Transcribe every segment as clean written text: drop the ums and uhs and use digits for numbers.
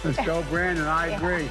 Let's go, Brandon. I agree.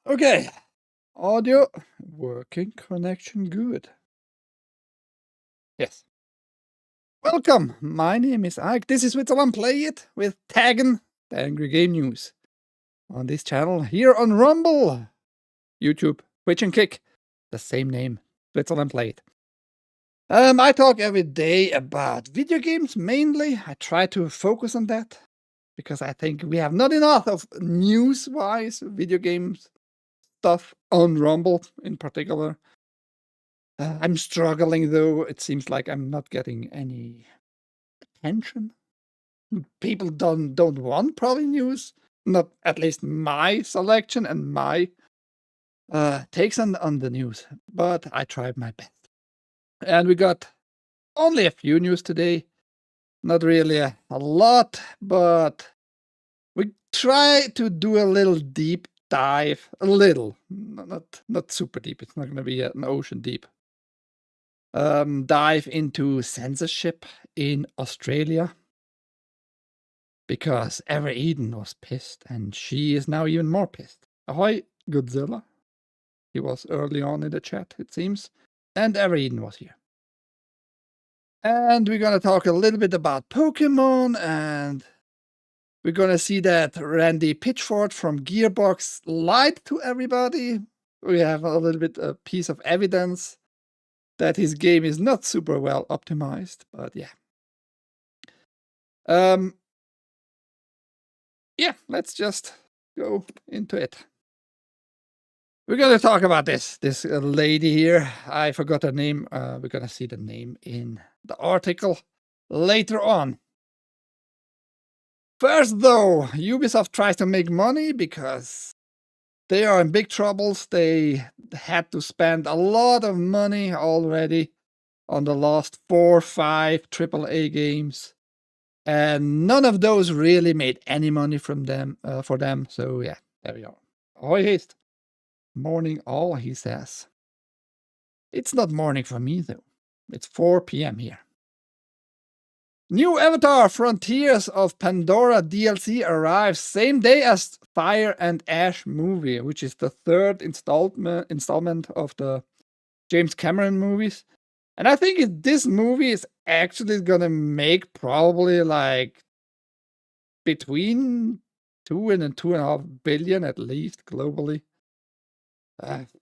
Okay, audio working, connection good. Yes. Welcome, my name is Ike. This is Switzerland.playit with TAGN, the Angry Game News. On this channel, here on Rumble, YouTube, Twitch and Kick, the same name, Switzerland.playit. I talk every day about video games mainly. I try to focus on that because I think we have not enough of news-wise video games stuff on Rumble in particular. I'm struggling though. It seems like I'm not getting any attention. People don't want probably news. Not at least my selection and my takes on the news. But I tried my best. And we got only a few news today. Not really a lot, but we try to do a little deep dive. A little. Not super deep. It's not going to be an ocean deep. Dive into censorship in Australia. Because Ever Eden was pissed, and she is now even more pissed. Ahoy, Godzilla. He was early on in the chat, it seems. And Ever Eden was here. And we're going to talk a little bit about Pokemon, and we're going to see that Randy Pitchford from Gearbox lied to everybody. We have a little bit a piece of evidence that his game is not super well optimized, but yeah. Yeah, let's just go into it. We're going to talk about this lady here. I forgot her name. We're going to see the name in the article later on. First, though, Ubisoft tries to make money because they are in big troubles. They had to spend a lot of money already on the last 4 or 5 AAA games. And none of those really made any money from them for them. So yeah, there we are. Ahoy haste. Morning all, he says. It's not morning for me though. It's 4 p.m. here. New Avatar Frontiers of Pandora DLC arrives same day as Fire and Ash movie, which is the 3rd installment of the James Cameron movies. And I think this movie is actually gonna make probably like between 2 and 2.5 billion at least globally.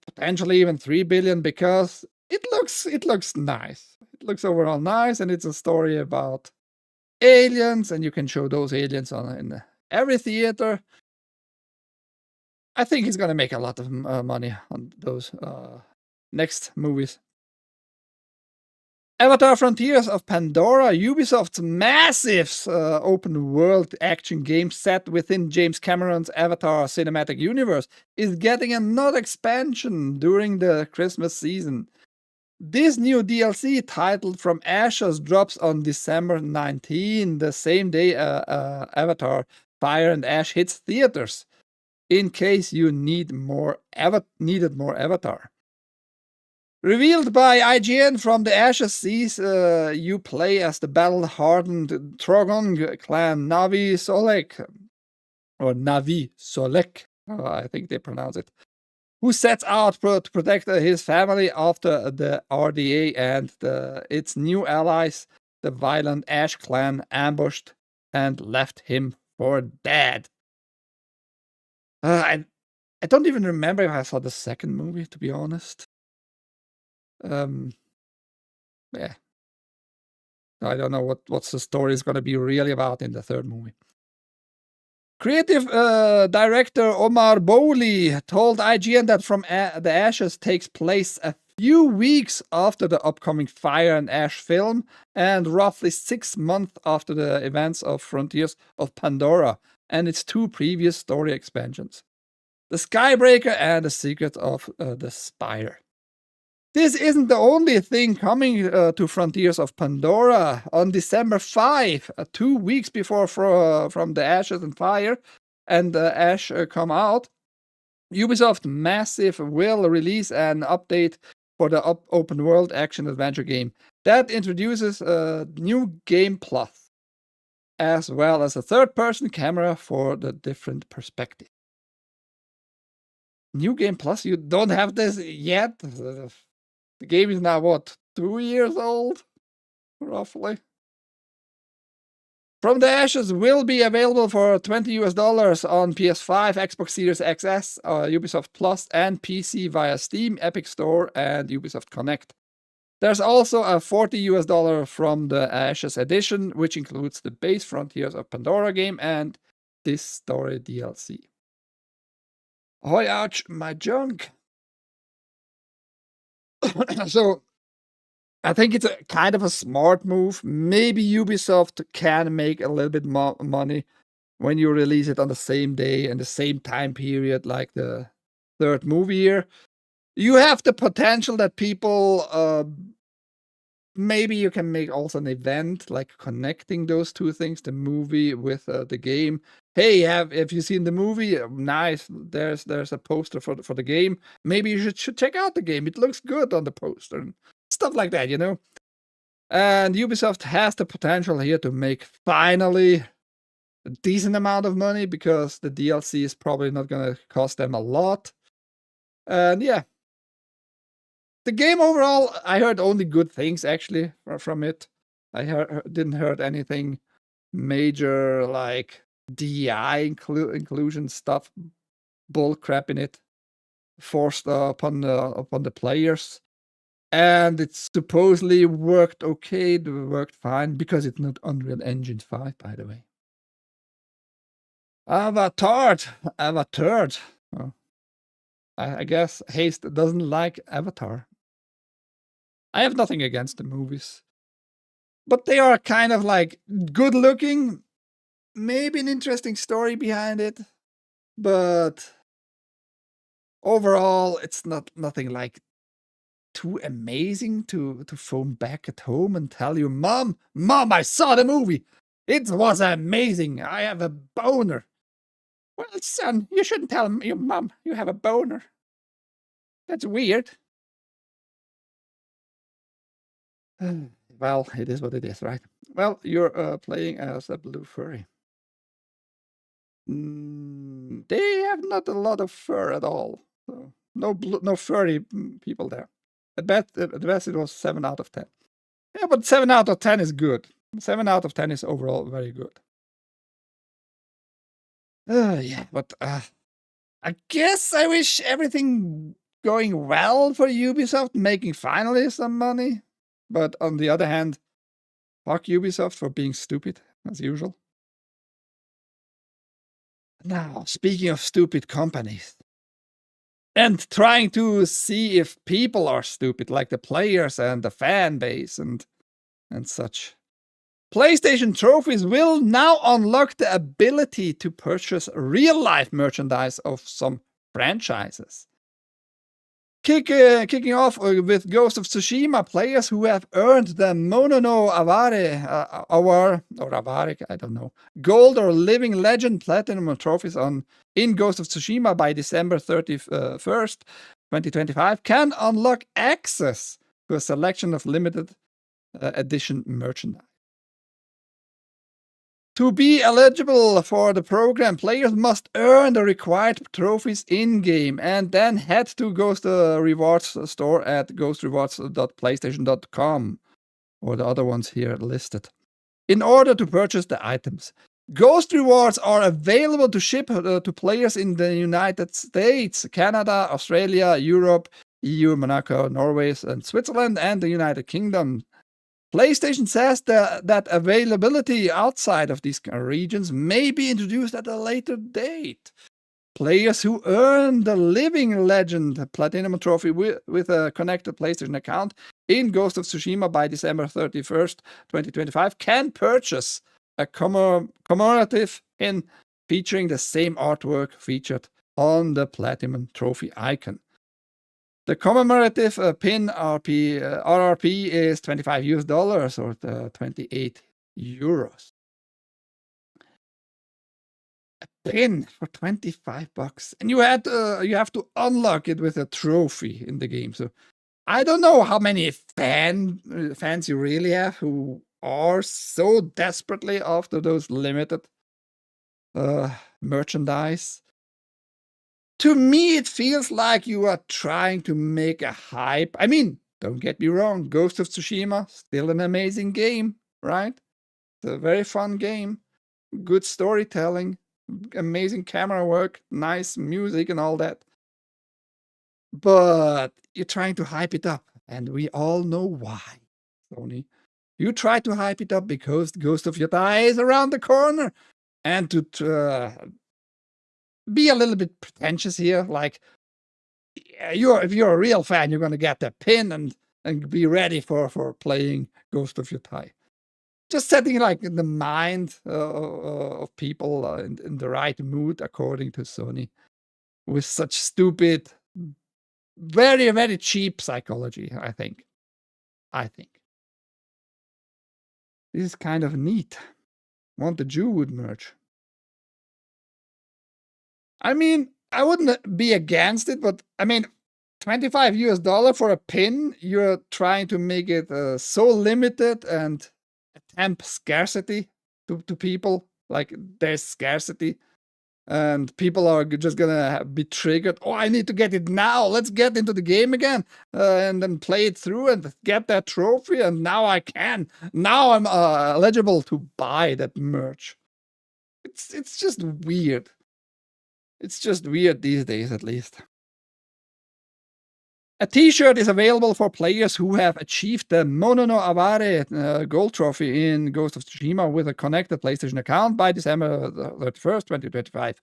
Potentially even 3 billion because it looks nice. It looks overall nice, and it's a story about aliens, and you can show those aliens in every theater. I think he's gonna make a lot of money on those next movies. Avatar Frontiers of Pandora, Ubisoft's massive open world action game set within James Cameron's Avatar cinematic universe, is getting another expansion during the Christmas season. This new DLC, titled From Ashes, drops on December 19, the same day Avatar Fire and Ash hits theaters, in case you needed more Avatar. Revealed by IGN, From the Ashes sees you play as the battle-hardened Trogon clan Navi Solek, or Navi Solek, I think they pronounce it, who sets out to protect his family after the RDA and its new allies, the violent Ash clan, ambushed and left him for dead. I don't even remember if I saw the second movie, to be honest. Yeah. I don't know what's the story is going to be really about in the third movie. Creative director Omar Bowley told IGN that From the Ashes takes place a few weeks after the upcoming Fire and Ash film and roughly 6 months after the events of Frontiers of Pandora and its 2 previous story expansions, The Skybreaker and The Secret of the Spire. This isn't the only thing coming to Frontiers of Pandora. On December 5, 2 weeks before From the Ashes and Fire and Ash come out, Ubisoft Massive will release an update for the open world action adventure game that introduces new game plus, as well as a third-person camera for the different perspective. New game plus? You don't have this yet? The game is now, what, 2 years old? Roughly. From the Ashes will be available for $20 on PS5, Xbox Series XS, Ubisoft Plus, and PC via Steam, Epic Store, and Ubisoft Connect. There's also a $40 From the Ashes edition, which includes the base Frontiers of Pandora game and this story DLC. Oh, ouch, my junk. So, I think it's a kind of a smart move. Maybe Ubisoft can make a little bit more money when you release it on the same day and the same time period like the third movie here. You have the potential that people, maybe you can make also an event like connecting those two things, the movie with the game. Hey, have you seen the movie? Nice. There's a poster for the game. Maybe you should check out the game. It looks good on the poster and stuff like that, you know. And Ubisoft has the potential here to make finally a decent amount of money because the DLC is probably not going to cost them a lot. And yeah, the game overall, I heard only good things actually from it. I didn't heard anything major like DEI inclusion stuff, bull crap in it, forced upon the players. And it supposedly worked okay, it worked fine, because it's not Unreal Engine 5, by the way. Avatar. Oh. I guess Haste doesn't like Avatar. I have nothing against the movies. But they are kind of like good looking, maybe an interesting story behind it, but overall it's nothing like too amazing to phone back at home and tell you, Mom, I saw the movie. It was amazing. I have a boner. Well, son, you shouldn't tell your mom you have a boner. That's weird. Well, it is what it is, right? Well, you're playing as a blue furry. They have not a lot of fur at all. So no furry people there. At best it was 7 out of 10. Yeah, but 7 out of 10 is good. 7 out of 10 is overall very good. Yeah, but I guess I wish everything going well for Ubisoft, making finally some money. But on the other hand, fuck Ubisoft for being stupid, as usual. Now, speaking of stupid companies, and trying to see if people are stupid, like the players and the fan base and such. PlayStation trophies will now unlock the ability to purchase real-life merchandise of some franchises. Kicking off with Ghost of Tsushima, players who have earned the Mono no Aware Award, or Aware, I don't know, Gold or Living Legend Platinum trophies in Ghost of Tsushima by December 31st, 2025, can unlock access to a selection of limited edition merchandise. To be eligible for the program, players must earn the required trophies in-game and then head to Ghost Rewards store at ghostrewards.playstation.com, or the other ones here listed, in order to purchase the items. Ghost Rewards are available to ship to players in the United States, Canada, Australia, Europe, EU, Monaco, Norway, and Switzerland, and the United Kingdom. PlayStation says that availability outside of these regions may be introduced at a later date. Players who earn the Living Legend Platinum Trophy with a connected PlayStation account in Ghost of Tsushima by December 31st, 2025 can purchase a commemorative pin featuring the same artwork featured on the Platinum Trophy icon. The commemorative pin RRP is $25 or 28 euros. A pin for $25, and you have to unlock it with a trophy in the game. So I don't know how many fans you really have who are so desperately after those limited merchandise. To me, it feels like you are trying to make a hype. I mean, don't get me wrong, Ghost of Tsushima, still an amazing game, right? It's a very fun game, good storytelling, amazing camera work, nice music and all that. But you're trying to hype it up, and we all know why, Sony. You try to hype it up because Ghost of Tsushima is around the corner, and to be a little bit pretentious here, like if you're a real fan, you're going to get the pin and be ready for playing Ghost of Tsushima. Just setting like in the mind of people in the right mood, according to Sony, with such stupid, very, very cheap psychology, I think. This is kind of neat. Want the Jew would merch. I mean, I wouldn't be against it, but I mean, $25 for a pin, you're trying to make it so limited and attempt scarcity to people. Like there's scarcity and people are just gonna be triggered. Oh, I need to get it now. Let's get into the game again and then play it through and get that trophy. And now I can. Now I'm eligible to buy that merch. It's just weird. It's just weird these days, at least. A t-shirt is available for players who have achieved the Mono no Aware gold trophy in Ghost of Tsushima with a connected PlayStation account by December 31st, 2025.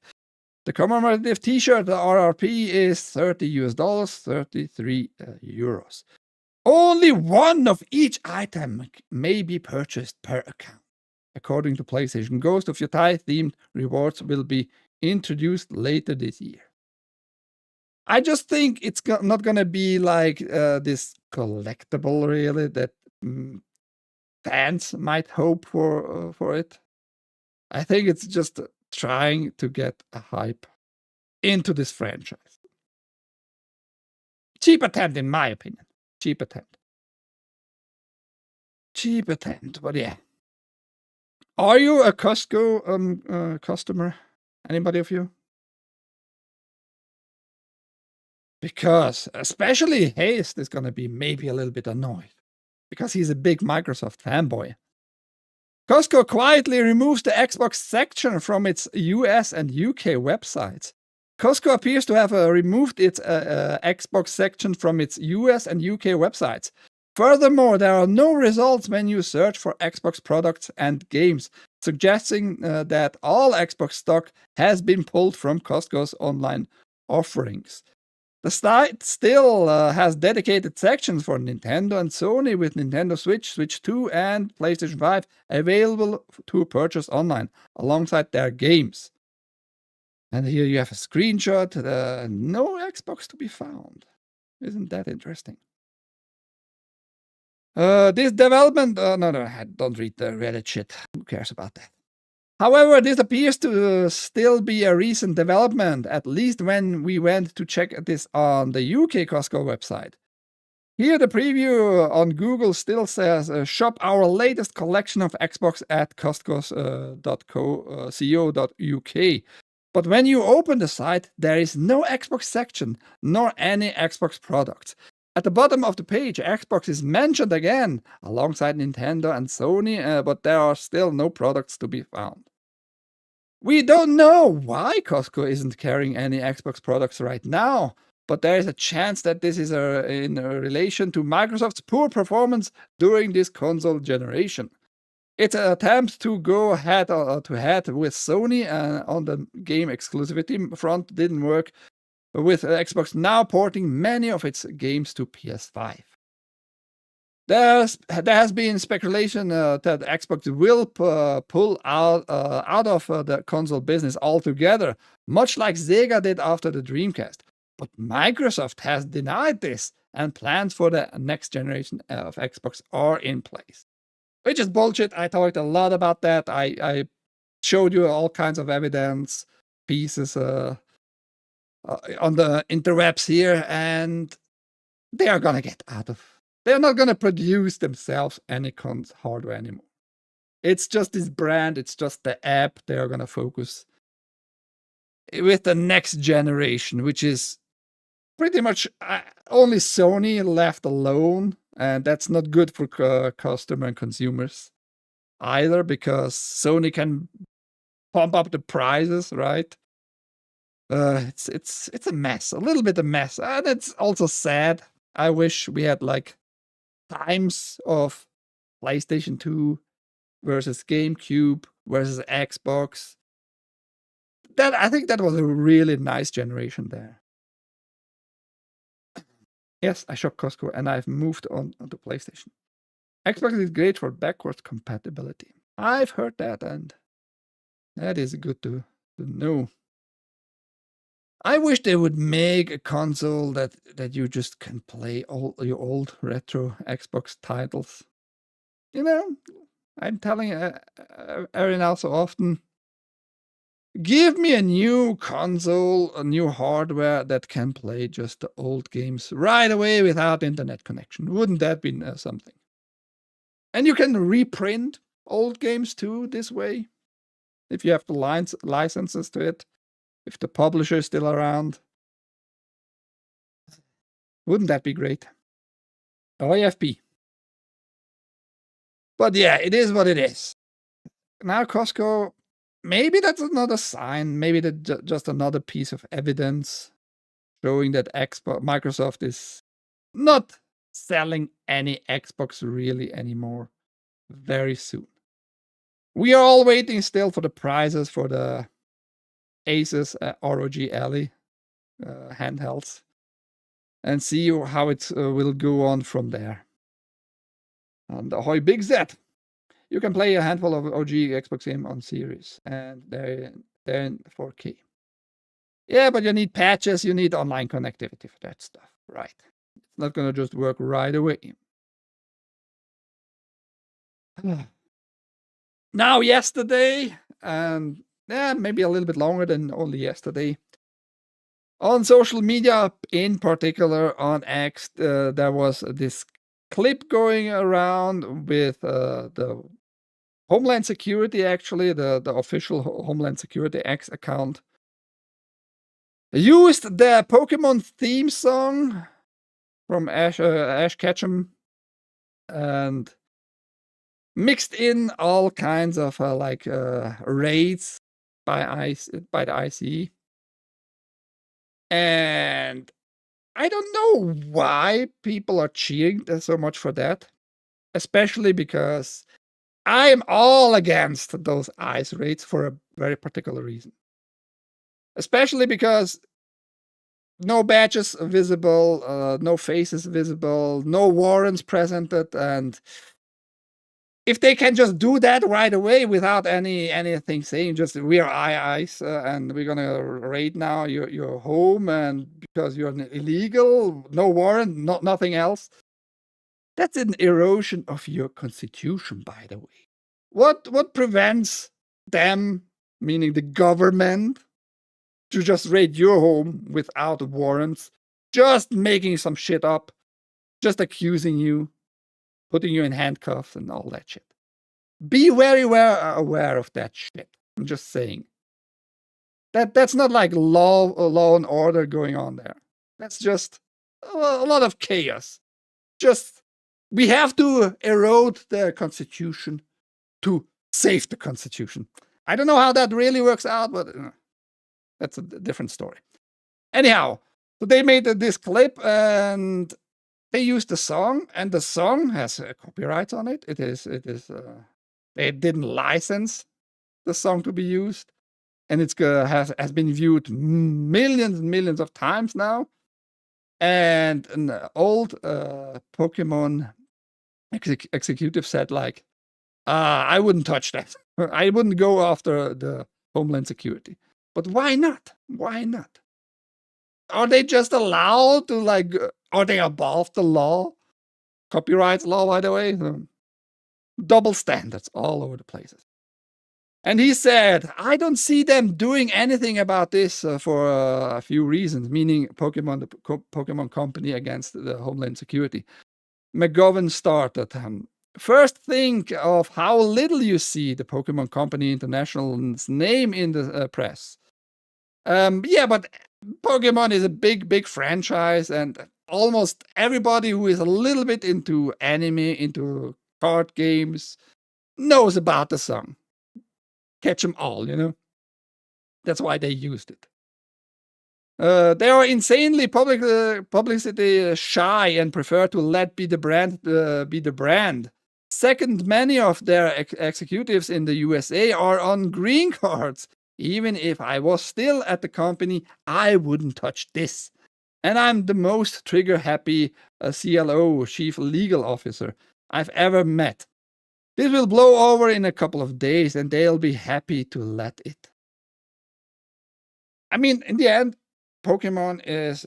The commemorative t-shirt, the RRP, is $30, 33 euros. Only one of each item may be purchased per account. According to PlayStation, Ghost of Tsushima themed rewards will be introduced later this year. I just think it's not going to be like this collectible, really, that fans might hope for it. I think it's just trying to get a hype into this franchise. Cheap attempt, in my opinion. Cheap attempt. But yeah. Are you a Costco customer? Anybody of you? Because especially Haste is going to be maybe a little bit annoyed because he's a big Microsoft fanboy. Costco quietly removes the Xbox section from its US and UK websites. Costco appears to have removed its Xbox section from its US and UK websites. Furthermore, there are no results when you search for Xbox products and games, suggesting that all Xbox stock has been pulled from Costco's online offerings. The site still has dedicated sections for Nintendo and Sony, with Nintendo Switch, Switch 2, and PlayStation 5 available to purchase online alongside their games. And here you have a screenshot. No Xbox to be found. Isn't that interesting? This development... no, don't read the Reddit shit. Who cares about that? However, this appears to still be a recent development, at least when we went to check this on the UK Costco website. Here the preview on Google still says, shop our latest collection of Xbox at costcos.co.uk. But when you open the site, there is no Xbox section, nor any Xbox products. At the bottom of the page, Xbox is mentioned again, alongside Nintendo and Sony, but there are still no products to be found. We don't know why Costco isn't carrying any Xbox products right now. but there is a chance that this is in relation to Microsoft's poor performance during this console generation. Its attempt to go head-to-head with Sony on the game exclusivity front didn't work, with Xbox now porting many of its games to PS5. There has been speculation that Xbox will pull out of the console business altogether, much like Sega did after the Dreamcast. But Microsoft has denied this, and plans for the next generation of Xbox are in place. Which is bullshit. I talked a lot about that. I showed you all kinds of evidence pieces on the interwebs here, and they are gonna get out of. They're not gonna produce themselves any hardware anymore. It's just this brand. It's just the app. They are gonna focus with the next generation, which is pretty much only Sony left alone. And that's not good for customer and consumers either, because Sony can pump up the prices, right? It's a mess, a little bit a mess. And it's also sad. I wish we had like times of PlayStation 2 versus GameCube versus Xbox. I think that was a really nice generation there. Yes, I shop Costco and I've moved on to PlayStation. Xbox is great for backwards compatibility. I've heard that, and that is good to know. I wish they would make a console that you just can play all your old retro Xbox titles. You know, I'm telling every now so often, give me a new console, a new hardware that can play just the old games right away without internet connection. Wouldn't that be something? And you can reprint old games too this way, if you have the licenses to it, if the publisher is still around. Wouldn't that be great? OIFP. But yeah, it is what it is. Now Costco, maybe that's another sign. Maybe that's just another piece of evidence showing that Microsoft is not selling any Xbox really anymore very soon. We are all waiting still for the prizes for the Asus ROG Ally handhelds and see how it will go on from there. And ahoy, Big Z! You can play a handful of OG Xbox game on Series, and they're in 4K. Yeah, but you need patches, you need online connectivity for that stuff, right? It's not gonna just work right away. Now, yesterday, and maybe a little bit longer than only yesterday, on social media, in particular on X, there was this clip going around with the Homeland Security, actually, the official Homeland Security X account, used the Pokemon theme song from Ash Ketchum and mixed in all kinds of raids by the IC. And I don't know why people are cheering so much for that, especially because I'm all against those ICE raids for a very particular reason. Especially because no badges visible, no faces visible, no warrants presented, and if they can just do that right away without anything saying, just we are ICE and we're gonna raid now your home, and because you're illegal, no warrant, nothing else. That's an erosion of your constitution, by the way. What prevents them, meaning the government, to just raid your home without warrants, just making some shit up, just accusing you, putting you in handcuffs and all that shit? Be very aware of that shit. I'm just saying. That's not like law and order going on there. That's just a lot of chaos. Just, we have to erode the Constitution to save the Constitution. I don't know how that really works out, but that's a different story. Anyhow, So they made this clip and they used the song, and the song has copyrights on it. They didn't license the song to be used, and it has been viewed millions and millions of times now. And an old Pokemon executive said, like, I wouldn't touch that. I wouldn't go after the Homeland Security. But why not? Why not? Are they just allowed to, like, are they above the law? Copyright law, by the way. Double standards all over the places. And he said, I don't see them doing anything about this for a few reasons, meaning Pokemon, the Pokemon company against the Homeland Security. McGovern started. First, think of how little you see the Pokemon Company International's name in the press. Yeah, but Pokemon is a big franchise, and almost everybody who is a little bit into anime, into card games, knows about the song. Catch them all, you know? That's why they used it. They are insanely publicity shy and prefer to let be the brand. Second, many of their executives in the USA are on green cards. Even if I was still at the company, I wouldn't touch this. And I'm the most trigger-happy CLO, Chief Legal Officer, I've ever met. This will blow over in a couple of days, and they'll be happy to let it. I mean, in the end, Pokemon is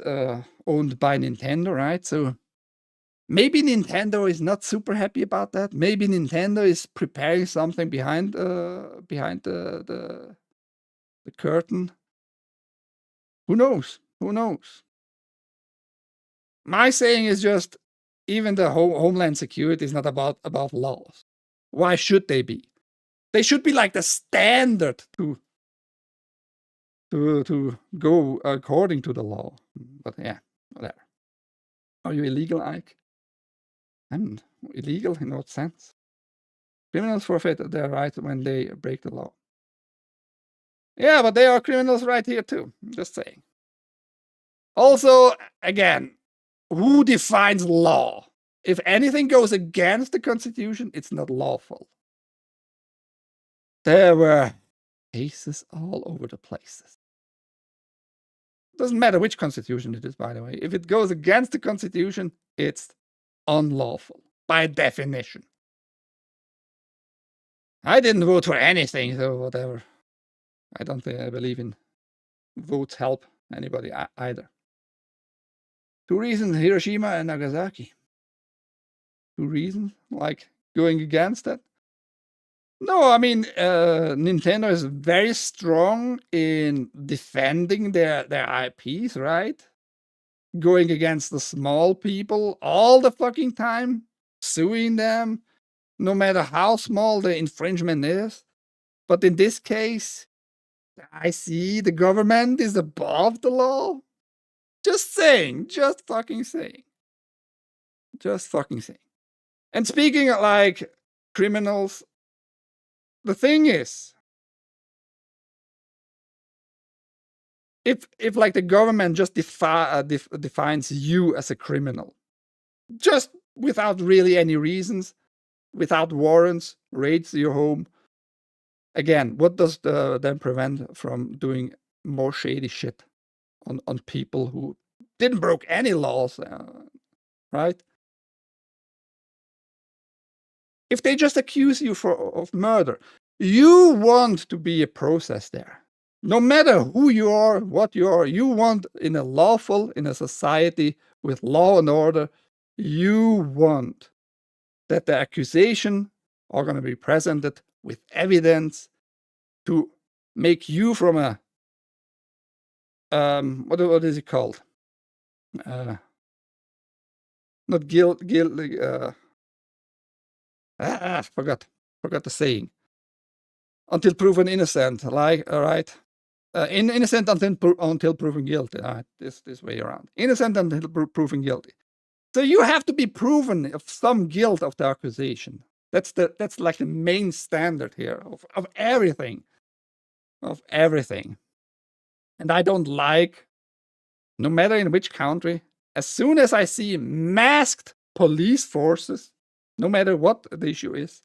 owned by Nintendo, right? So maybe Nintendo is not super happy about that. Maybe Nintendo is preparing something behind the curtain. Who knows? Who knows? My saying is just, even the Homeland Security is not about laws. Why should they be? They should be like the standard to go according to the law. But yeah, whatever. Are you illegal, Ike? I'm illegal in what sense? Criminals forfeit their right when they break the law. Yeah, but they are criminals right here too. Just saying. Also, again, who defines law? If anything goes against the Constitution, it's not lawful. There were cases all over the places. Doesn't matter which Constitution it is, by the way. If it goes against the Constitution, it's unlawful, by definition. I didn't vote for anything, so whatever. I don't think I believe in votes help anybody either. 2 reasons, Hiroshima and Nagasaki. 2 reasons, like going against that? No, I mean, Nintendo is very strong in defending their IPs, right? Going against the small people all the fucking time, suing them, no matter how small the infringement is. But in this case, I see the government is above the law. Just saying, just fucking saying. Just fucking saying. And speaking of, like, criminals, the thing is, if like the government just defines you as a criminal, just without really any reasons, without warrants, raids your home, again, what does then prevent from doing more shady shit on people who didn't broke any laws, right? If they just accuse you of murder, you want to be a process there. No matter who you are, what you are, you want in a society with law and order, you want that the accusation are going to be presented with evidence to make you from a, what is it called? Not guilty, forgot the saying. Until proven innocent, like, all right? Innocent until proven guilty. This way around. Innocent until proven guilty. So you have to be proven of some guilt of the accusation. That's like the main standard here of everything. Of everything. And I don't like no matter in which country, as soon as I see masked police forces, no matter what the issue is,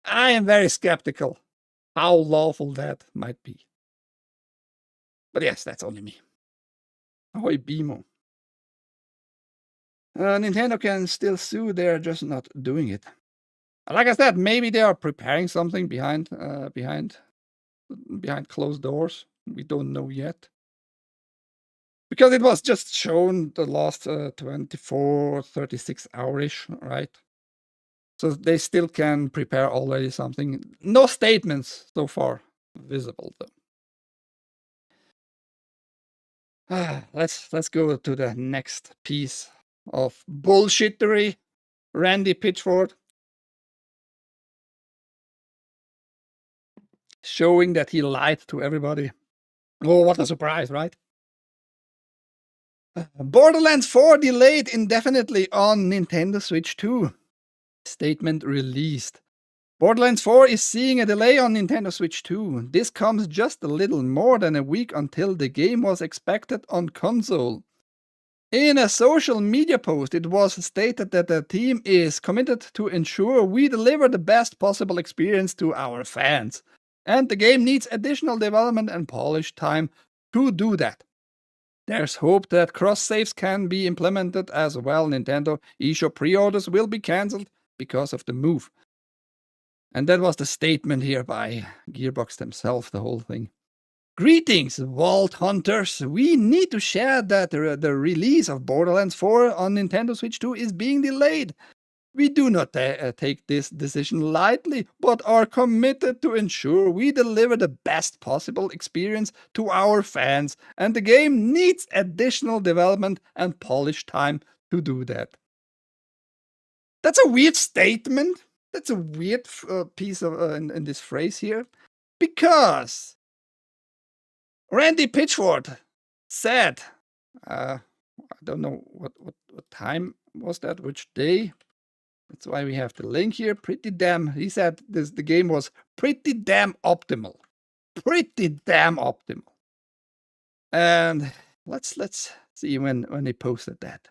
I am very skeptical how lawful that might be. But yes, that's only me. Ahoy Bimo. Nintendo can still sue, they're just not doing it. Like I said, maybe they are preparing something behind closed doors. We don't know yet. Because it was just shown the last 24, 36 hours, right? So they still can prepare already something. No statements so far visible, though. Let's go to the next piece of bullshittery. Randy Pitchford showing that he lied to everybody. Oh, what a surprise, right? Borderlands 4 delayed indefinitely on Nintendo Switch 2. Statement released. Borderlands 4 is seeing a delay on Nintendo Switch 2. This comes just a little more than a week until the game was expected on console. In a social media post, it was stated that the team is committed to ensure we deliver the best possible experience to our fans, and the game needs additional development and polish time to do that. There's hope that cross-saves can be implemented as well. Nintendo eShop pre-orders will be cancelled because of the move. And that was the statement here by Gearbox themselves, the whole thing. Greetings, Vault Hunters! We need to share that the release of Borderlands 4 on Nintendo Switch 2 is being delayed. We do not take this decision lightly, but are committed to ensure we deliver the best possible experience to our fans, and the game needs additional development and polish time to do that. That's a weird statement. That's a weird piece of in this phrase here, because Randy Pitchford said, I don't know what time was that, which day. That's why we have the link here. He said the game was pretty damn optimal. Pretty damn optimal. And let's see when he posted that.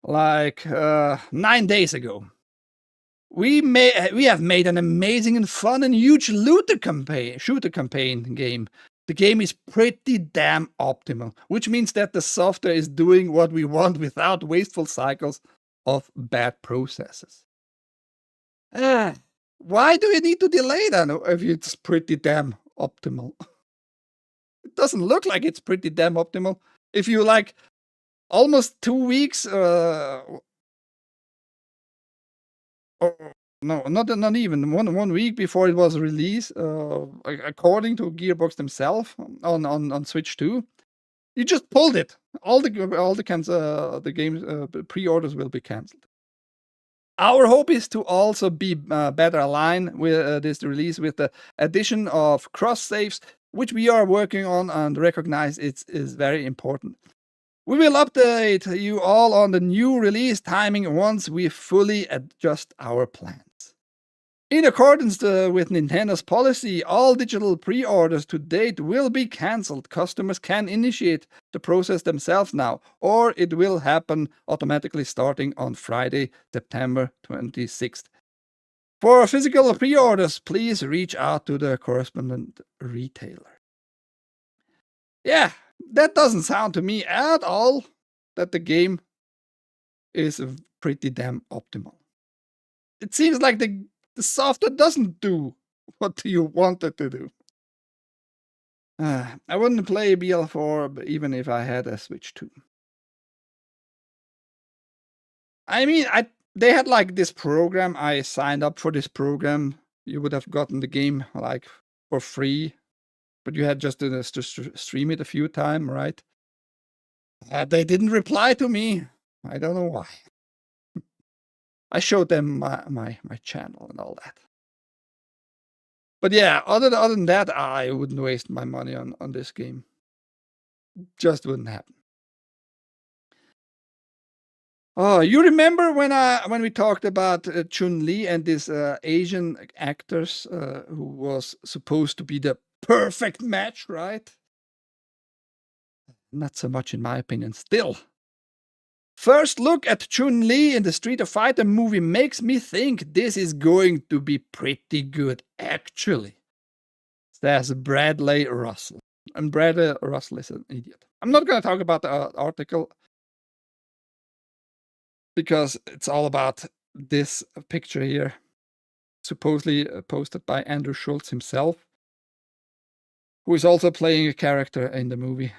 Like 9 days ago. We have made an amazing and fun and huge shooter campaign game. The game is pretty damn optimal, which means that the software is doing what we want without wasteful cycles of bad processes. Why do you need to delay then if it's pretty damn optimal? It doesn't look like it's pretty damn optimal. If you like almost 2 weeks, no, not even one week before it was released, according to Gearbox themselves on Switch 2, you just pulled it. All the games pre-orders will be cancelled. Our hope is to also be better aligned with this release with the addition of cross saves, which we are working on and recognize it is very important. We will update you all on the new release timing once we fully adjust our plans. In accordance with Nintendo's policy, all digital pre-orders to date will be cancelled. Customers can initiate the process themselves now, or it will happen automatically starting on Friday, September 26th. For physical pre-orders, please reach out to the correspondent retailer. Yeah, that doesn't sound to me at all that the game is pretty damn optimal. It seems like the software doesn't do what you want it to do. I wouldn't play BL4 even if I had a Switch 2. I mean, they had like this program. I signed up for this program. You would have gotten the game like for free, but you had just to stream it a few times, right? They didn't reply to me. I don't know why. I showed them my channel and all that. But yeah, other than that, I wouldn't waste my money on this game. Just wouldn't happen. Oh, you remember when we talked about Chun-Li and this Asian actors who was supposed to be the perfect match, right? not so much in my opinion still. First look at Chun-Li in the Street Fighter movie makes me think this is going to be pretty good, actually, says Bradley Russell. And Bradley Russell is an idiot. I'm not going to talk about the article because it's all about this picture here, supposedly posted by Andrew Schultz himself, who is also playing a character in the movie.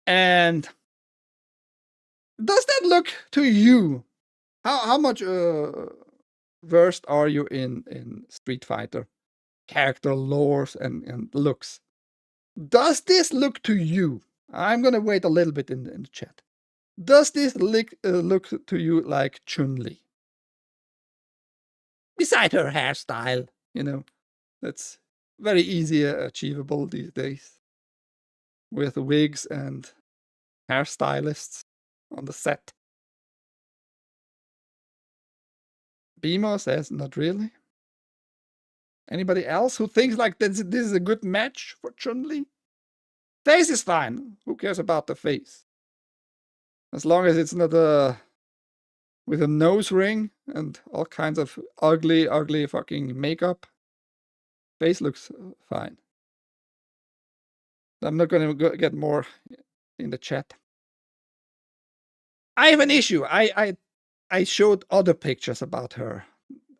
And does that look to you? How much versed are you in Street Fighter character lores and looks? Does this look to you? I'm gonna wait a little bit in the chat. Does this look to you like Chun-Li? Beside her hairstyle, that's very easy achievable these days with wigs and hairstylists on the set. Bimo says, not really. Anybody else who thinks like this is a good match for Chun-Li? Face is fine. Who cares about the face? As long as it's not with a nose ring and all kinds of ugly fucking makeup. Face looks fine. I'm not going to get more in the chat. I have an issue. I showed other pictures about her,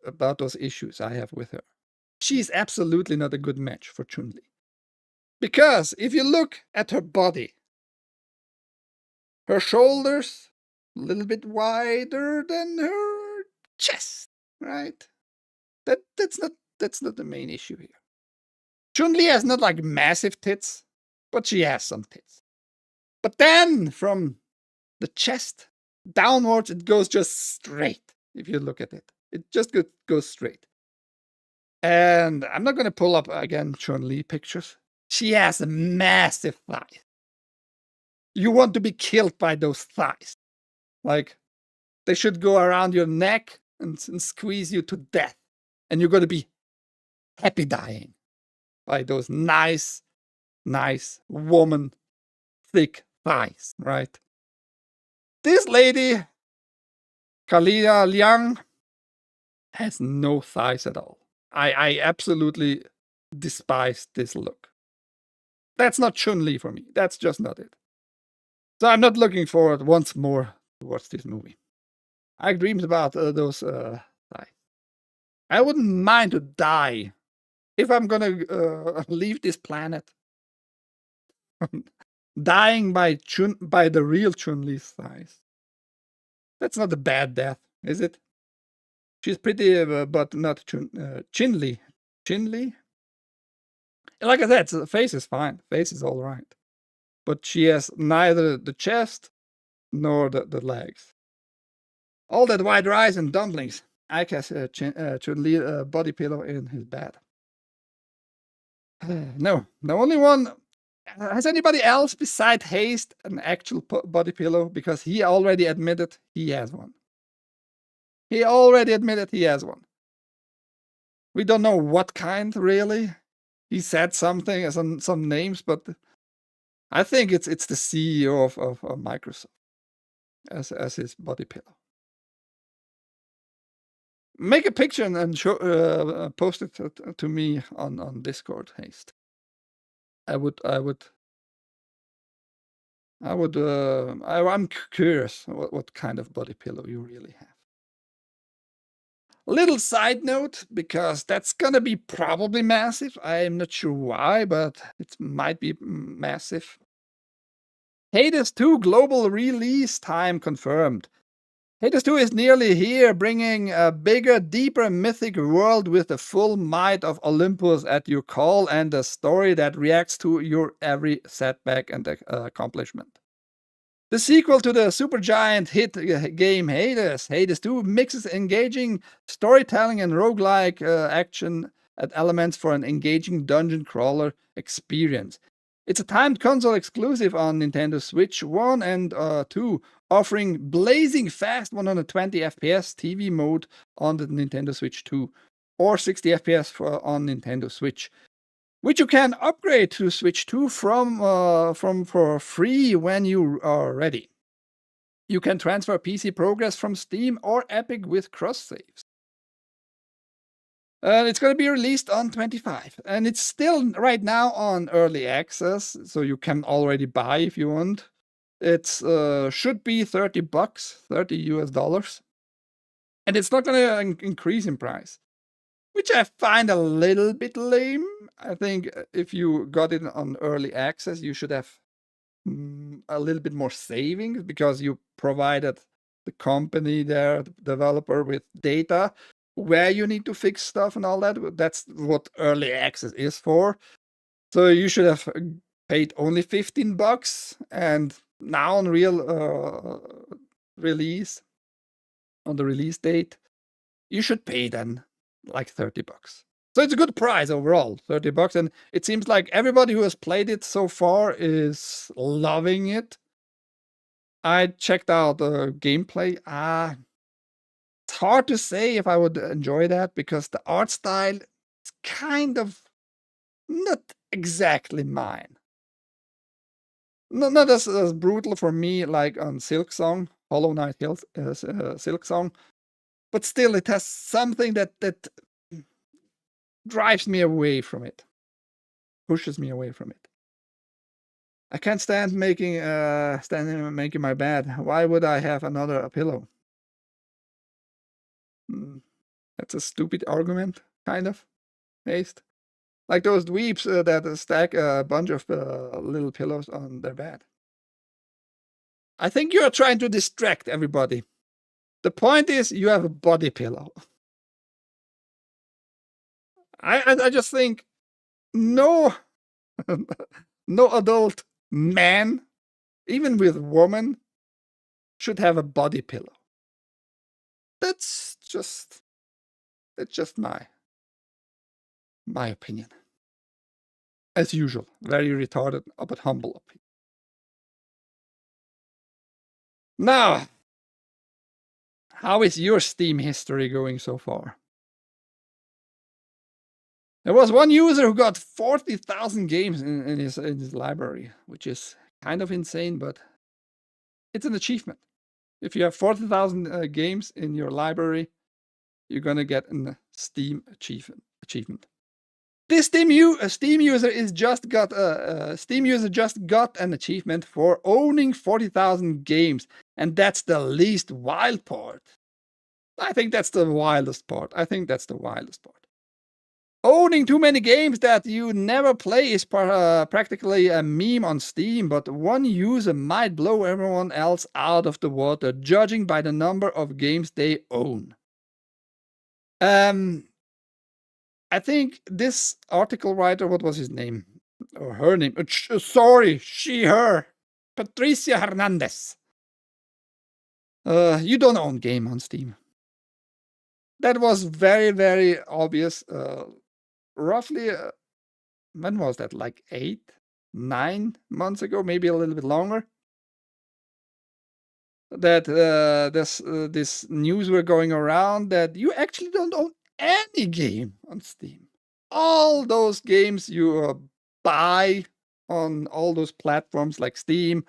about those issues I have with her. She's absolutely not a good match for Chun-Li. Because if you look at her body, her shoulders a little bit wider than her chest, right? That's not the main issue here. Chun-Li has not like massive tits, but she has some tits. But then from the chest downwards, it goes just straight. If you look at it, it just goes straight. And I'm not going to pull up again Chun-Li pictures. She has a massive thighs. You want to be killed by those thighs. Like, they should go around your neck and squeeze you to death. And you're going to be happy dying by those nice woman thick thighs, right? This lady, Kalia Liang, has no thighs at all. I absolutely despise this look. That's not Chun-Li for me. That's just not it. So I'm not looking forward once more to watch this movie. I have dreams about those thighs. I wouldn't mind to die if I'm gonna leave this planet. Dying by the real Chun-Li's thighs. That's not a bad death, is it? She's pretty, but not Chin-Li. Chin-Li? Like I said, the face is fine. Face is all right. But she has neither the chest nor the legs. All that white rice and dumplings. Ike has Chun-Li body pillow in his bed. No, the only one. Has anybody else beside Haste an actual body pillow? Because he already admitted he has one. He already admitted he has one. We don't know what kind, really. He said something, some names, but I think it's the CEO of Microsoft as his body pillow. Make a picture and show, post it to me on Discord, Haste. I'm curious what kind of body pillow you really have. Little side note, because that's gonna be probably massive. I'm not sure why, but it might be massive. Hades 2 global release time confirmed. Hades 2 is nearly here, bringing a bigger, deeper, mythic world with the full might of Olympus at your call and a story that reacts to your every setback and accomplishment. The sequel to the supergiant hit game Hades, Hades 2 mixes engaging storytelling and roguelike action elements for an engaging dungeon crawler experience. It's a timed console exclusive on Nintendo Switch 1 and 2, offering blazing fast 120 FPS TV mode on the Nintendo Switch 2, or 60 FPS on Nintendo Switch, which you can upgrade to Switch 2 from for free when you are ready. You can transfer PC progress from Steam or Epic with cross saves. It's going to be released on 25, and it's still right now on early access, so you can already buy if you want. It's should be $30, $30 US, and it's not going to increase in price, which I find a little bit lame. I think if you got it on early access, you should have a little bit more savings because you provided the company there, the developer, with data where you need to fix stuff and all that. That's what early access is for. So you should have paid only $15, and now on real release, on the release date, you should pay then like $30. So it's a good price overall, $30, and it seems like everybody who has played it so far is loving it. I checked out the gameplay. It's hard to say if I would enjoy that because the art style is kind of not exactly mine. Not as brutal for me like on Silksong, Hollow Knight Silksong, but still it has something that drives me away from it, pushes me away from it. I can't stand making my bed. Why would I have another pillow? That's a stupid argument, kind of, based. Like those dweebs that stack a bunch of little pillows on their bed. I think you're trying to distract everybody. The point is you have a body pillow. I just think no adult man, even with woman, should have a body pillow. That's just my opinion. As usual, very retarded but humble opinion. Now, how is your Steam history going so far? There was one user who got 40,000 games in his library, which is kind of insane, but it's an achievement. If you have 40,000 games in your library, you're gonna get a Steam achievement. This Steam user just got an achievement for owning 40,000 games, and that's the least wild part. I think that's the wildest part. Owning too many games that you never play is practically a meme on Steam, but one user might blow everyone else out of the water, judging by the number of games they own. I think this article writer, what was his name? Or her name? Sorry, her. Patricia Hernandez. You don't own game on Steam. That was very, very obvious. Roughly, when was that? Like 8, 9 months ago, maybe a little bit longer. That this news were going around that you actually don't own any game on Steam. All those games you buy on all those platforms like Steam,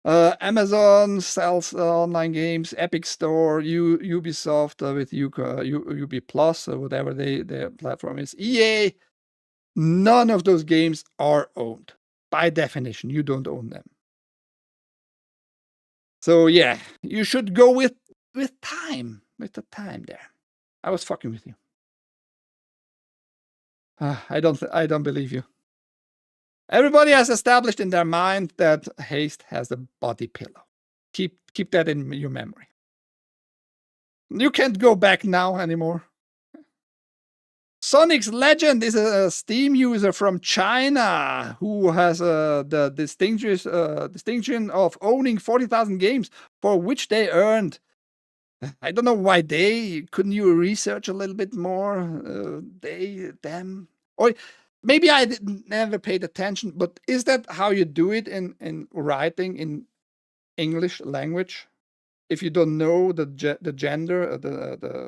Amazon sells online games, Epic Store, Ubisoft with UB Plus or whatever their platform is, EA. None of those games are owned. By definition, you don't own them. So yeah, you should go with the time there. I was fucking with you. I don't believe you. Everybody has established in their mind that Haste has a body pillow. Keep that in your memory. You can't go back now anymore. Sonic's Legend is a Steam user from China who has the distinction of owning 40,000 games, for which they earned. I don't know why they. Couldn't you research a little bit more? Them, or maybe I never paid attention. But is that how you do it in writing in English language? If you don't know the gender,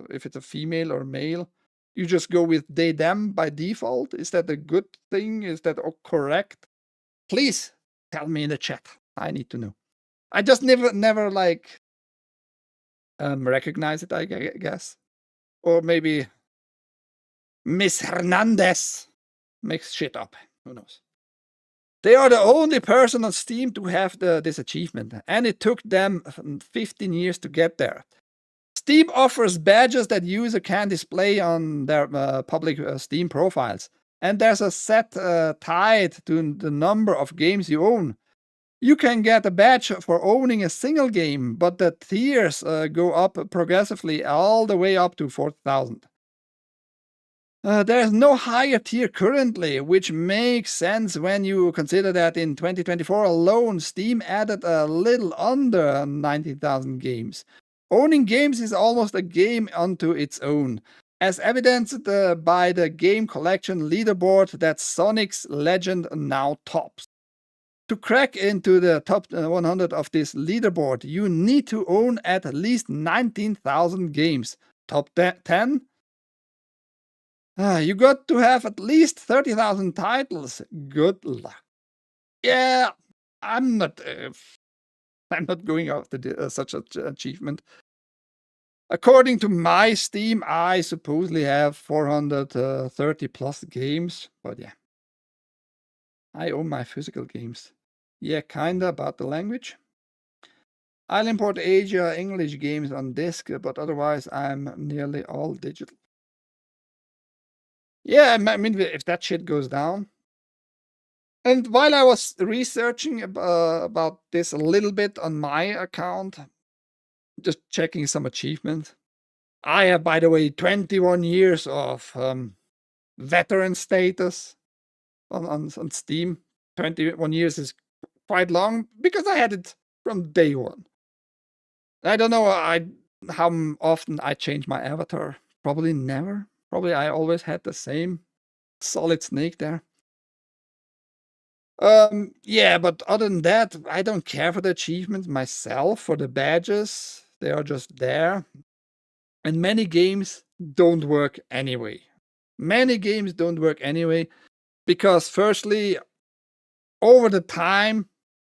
if it's a female or male, you just go with they, them by default? Is that a good thing? Is that correct? Please tell me in the chat. I need to know. I just never like recognize it, I guess. Or maybe Miss Hernandez makes shit up. Who knows? They are the only person on Steam to have this achievement, and it took them 15 years to get there. Steam offers badges that user can display on their public Steam profiles, and there's a set tied to the number of games you own. You can get a badge for owning a single game, but the tiers go up progressively all the way up to 40,000. There's no higher tier currently, which makes sense when you consider that in 2024 alone, Steam added a little under 90,000 games. Owning games is almost a game unto its own, as evidenced by the game collection leaderboard that Sonic's Legend now tops. To crack into the top 100 of this leaderboard, you need to own at least 19,000 games. Top 10? You got to have at least 30,000 titles. Good luck. Yeah, I'm not going after such an achievement. According to my Steam, I supposedly have 430 plus games, but yeah. I own my physical games. Yeah, kinda about the language. I'll import Asia English games on disk, but otherwise I'm nearly all digital. Yeah, I mean, if that shit goes down. And while I was researching about this a little bit on my account, just checking some achievements, I have, by the way, 21 years of veteran status on Steam. 21 years is quite long because I had it from day one. I don't know how often I change my avatar. Probably never. Probably I always had the same solid snake there. Yeah, but other than that, I don't care for the achievements myself, for the badges. They are just there. And many games don't work anyway. Many games don't work anyway because, firstly, over the time,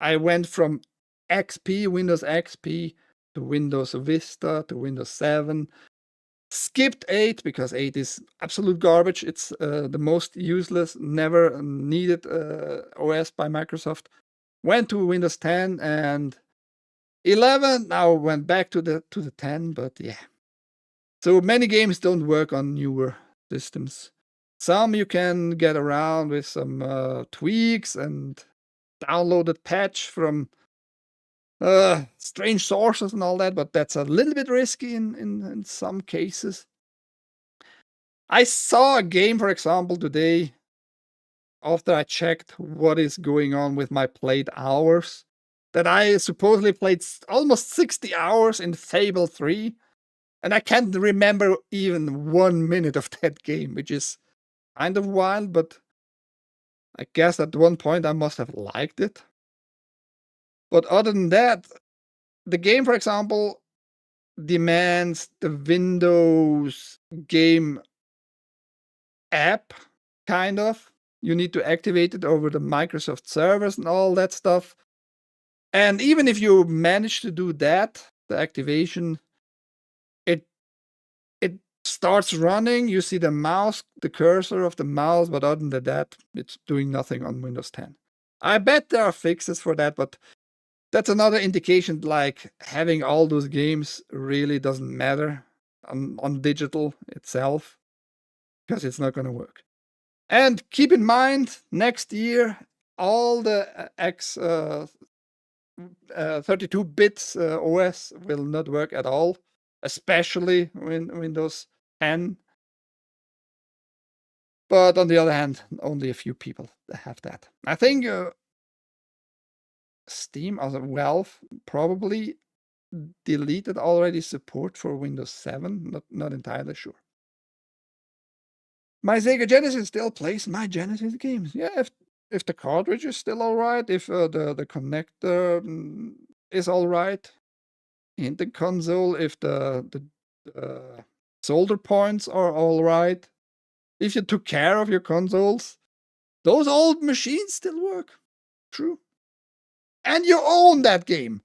I went from XP, Windows XP, to Windows Vista, to Windows 7. Skipped 8 because 8 is absolute garbage. It's the most useless, never needed OS by Microsoft. Went to Windows 10 and 11. Now went back to the 10, but yeah. So many games don't work on newer systems. Some you can get around with some tweaks and downloaded patch from strange sources and all that, but that's a little bit risky in some cases. I saw a game, for example, today, after I checked what is going on with my played hours, that I supposedly played almost 60 hours in Fable 3, and I can't remember even 1 minute of that game, which is kind of wild, but I guess at one point I must have liked it. But other than that, the game, for example, demands the Windows game app, kind of. You need to activate it over the Microsoft servers and all that stuff. And even if you manage to do that, the activation, it starts running. You see the mouse, the cursor of the mouse, but other than that, it's doing nothing on Windows 10. I bet there are fixes for that, but that's another indication, like having all those games really doesn't matter on digital itself, because it's not going to work. And keep in mind, next year, all the 32-bit OS will not work at all, especially Windows 10. But on the other hand, only a few people have that. I think Steam as Valve probably deleted already support for Windows 7. Not entirely sure. My Sega Genesis still plays my Genesis games. Yeah, if the cartridge is still all right, if the connector is all right in the console, if the solder points are all right, if you took care of your consoles, those old machines still work. True. And you own that game.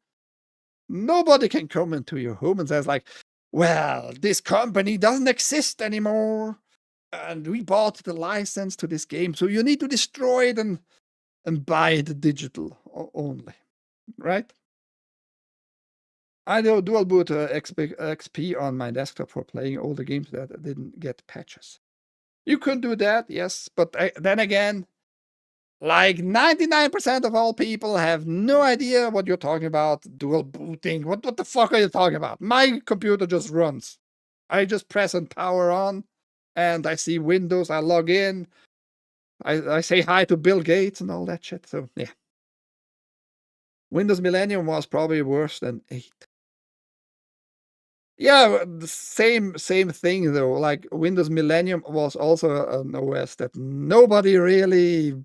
Nobody can come into your home and says like, well, this company doesn't exist anymore, and we bought the license to this game, so you need to destroy it and buy it digital only, right? I do dual boot XP on my desktop for playing older games that didn't get patches. You could do that, yes, but then again, like 99% of all people have no idea what you're talking about. Dual booting. What the fuck are you talking about? My computer just runs. I just press and power on, and I see Windows. I log in. I say hi to Bill Gates and all that shit. So yeah. Windows Millennium was probably worse than 8. Yeah, the same thing though. Like Windows Millennium was also an OS that nobody really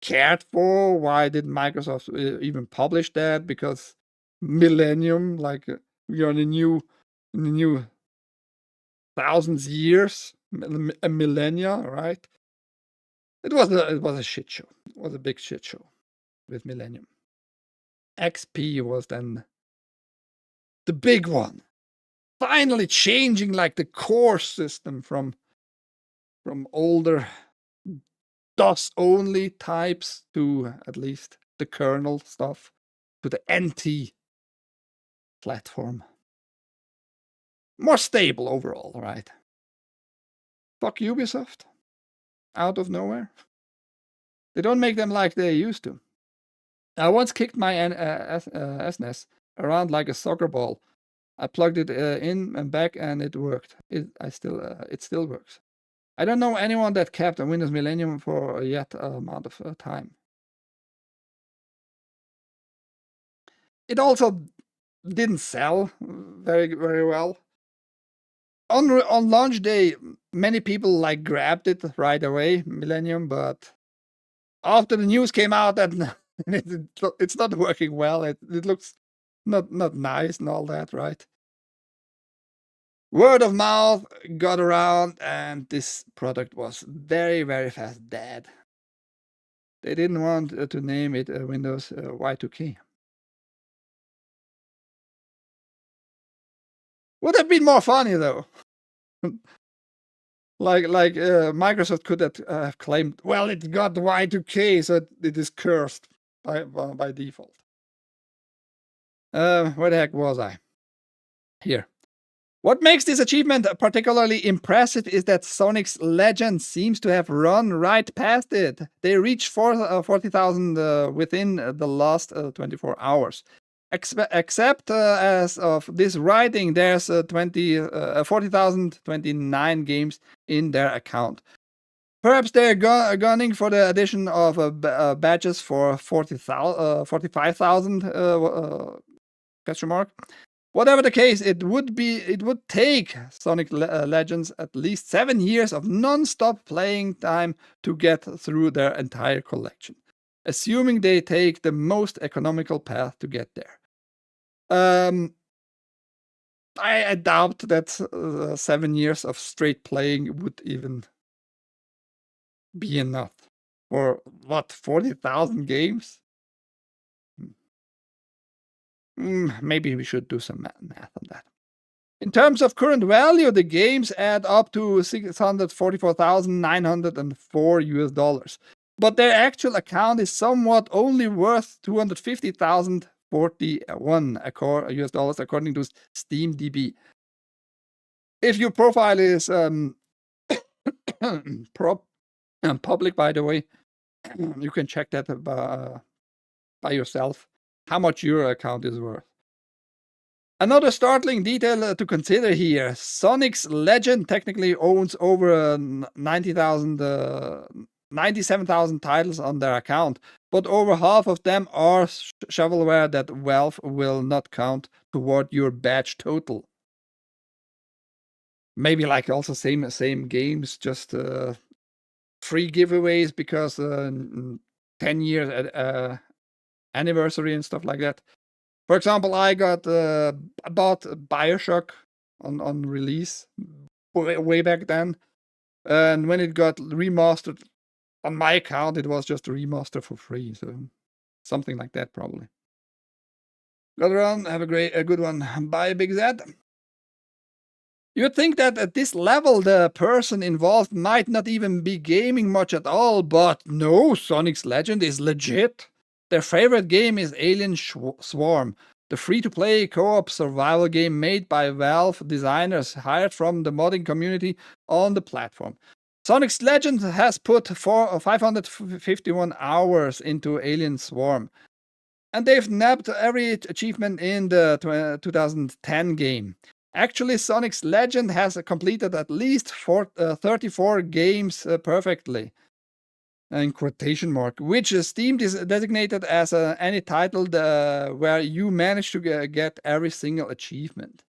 cared for. Why did Microsoft even publish that? Because Millennium, like we are in the new thousands years, a millennia, right? It was a shit show. It was a big shit show with Millennium. XP was then the big one, finally changing like the core system from older DOS only types to at least the kernel stuff to the NT platform. More stable overall, right? Fuck Ubisoft. Out of nowhere. They don't make them like they used to. I once kicked my SNES around like a soccer ball. I plugged it in and back, and it worked. It still works. I don't know anyone that kept a Windows Millennium for yet amount of time. It also didn't sell very well. On launch day, many people like grabbed it right away, Millennium, but after the news came out that it's not working well, it looks not nice and all that, right? Word of mouth got around, and this product was very, very fast dead. They didn't want to name it Windows Y2K. Would have been more funny though. like Microsoft could have claimed, well, it got Y2K, so it is cursed by default. Where the heck was I? Here. What makes this achievement particularly impressive is that Sonic's legend seems to have run right past it. They reached 40,000 within the last 24 hours. Except as of this writing, there's 40,029 games in their account. Perhaps they're gunning for the addition of badges for 45,000 question mark. Whatever the case, it would take Sonic Legends at least 7 years of non-stop playing time to get through their entire collection, assuming they take the most economical path to get there. I doubt that 7 years of straight playing would even be enough for what, 40,000 games? Maybe we should do some math on that. In terms of current value, the games add up to $644,904, but their actual account is somewhat only worth $250,041 according to SteamDB. If your profile is public, by the way, you can check that by yourself, how much your account is worth. Another startling detail to consider here, Sonic's Legend technically owns over 97,000 titles on their account, but over half of them are shovelware that Valve will not count toward your badge total. Maybe like also same games, just free giveaways because 10 years anniversary and stuff like that. For example, I bought BioShock on release way back then. And when it got remastered on my account, it was just a remaster for free. So something like that, probably. Got around. Have a good one. Bye, Big Z. You'd think that at this level, the person involved might not even be gaming much at all, but no, Sonic's Legend is legit. Their favorite game is Alien Swarm, the free-to-play co-op survival game made by Valve designers hired from the modding community on the platform. Sonic's Legend has put 551 hours into Alien Swarm, and they've nabbed every achievement in the 2010 game. Actually, Sonic's Legend has completed at least 34 games perfectly, in quotation mark, which Steam is designated as any title where you manage to get every single achievement.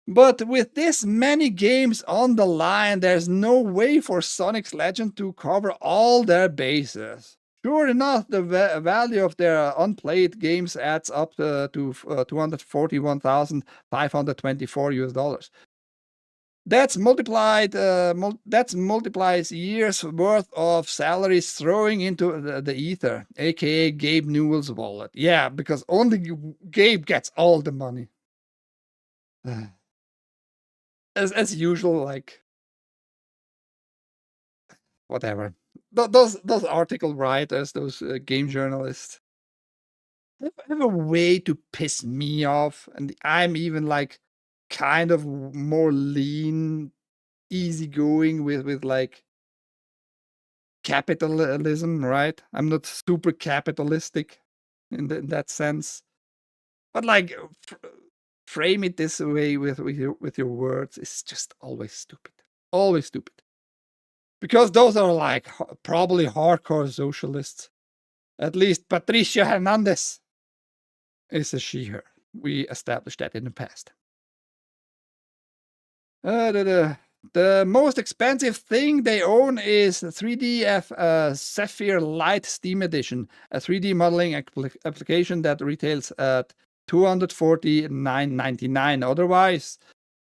But with this many games on the line, there's no way for Sonic's Legend to cover all their bases. Sure enough, the value of their unplayed games adds up to $241,524. That's multiplies years worth of salaries throwing into the ether, aka Gabe Newell's wallet. Yeah, because only Gabe gets all the money. As usual, like whatever. Those article writers, those game journalists, they have a way to piss me off, and I'm even like kind of more lean, easygoing with like capitalism, right? I'm not super capitalistic in that sense, but like frame it this way with your words is just always stupid, always stupid. Because those are like probably hardcore socialists. At least Patricia Hernandez is a she/her. We established that in the past. The most expensive thing they own is 3D Sapphire Lite Steam Edition, a 3D modeling application that retails at $249.99. Otherwise,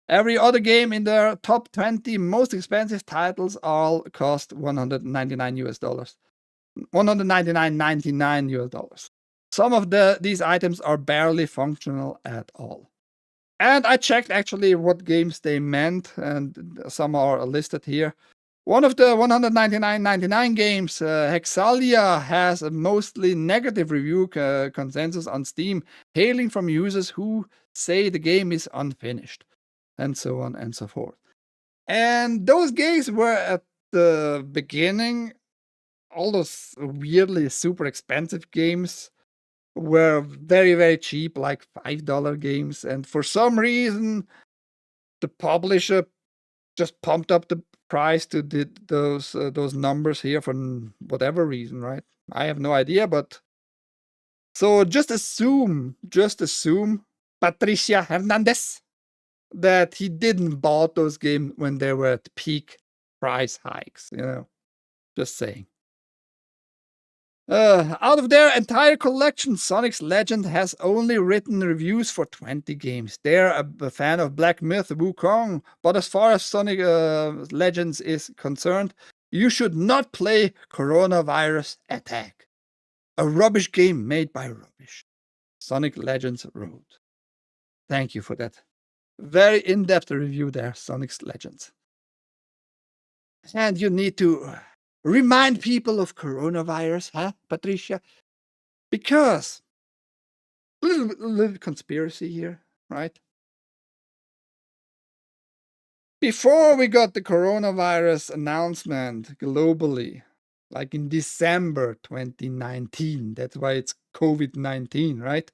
every other game in their top 20 most expensive titles all cost $199. $199.99. Some of these items are barely functional at all. And I checked actually what games they meant, and some are listed here. One of the $199.99 games, Hexalia, has a mostly negative review consensus on Steam, hailing from users who say the game is unfinished, and so on and so forth. And those games were at the beginning, all those weirdly super expensive games were very, very cheap, like $5 games. And for some reason, the publisher just pumped up the price to those numbers here for whatever reason, right? I have no idea, but so just assume Patricia Hernandez that he didn't bought those games when they were at peak price hikes, just saying. Out of their entire collection, Sonic's Legend has only written reviews for 20 games. They're a fan of Black Myth Wukong, but as far as Sonic Legends is concerned, you should not play Coronavirus Attack, a rubbish game made by rubbish. Sonic Legends wrote. Thank you for that very in-depth review there, Sonic's Legends. And you need to remind people of coronavirus, huh, Patricia? Because a little conspiracy here, right? Before we got the coronavirus announcement globally, like in December 2019, that's why it's COVID-19, right?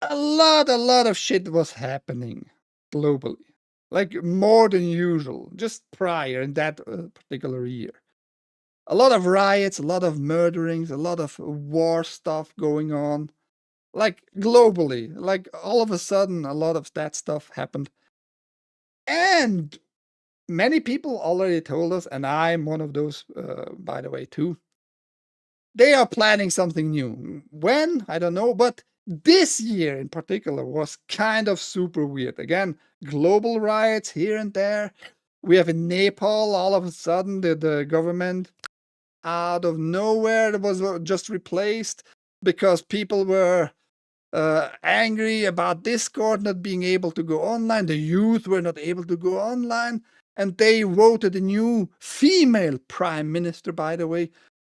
A lot of shit was happening globally, like more than usual, just prior in that particular year. A lot of riots, a lot of murderings, a lot of war stuff going on, like globally. Like all of a sudden, a lot of that stuff happened. And many people already told us, and I'm one of those, by the way, too. They are planning something new. When? I don't know, but This year in particular was kind of super weird. Again, global riots here and there. We have in Nepal, all of a sudden, the government out of nowhere was just replaced because people were angry about Discord not being able to go online. The youth were not able to go online. And they voted a new female prime minister, by the way,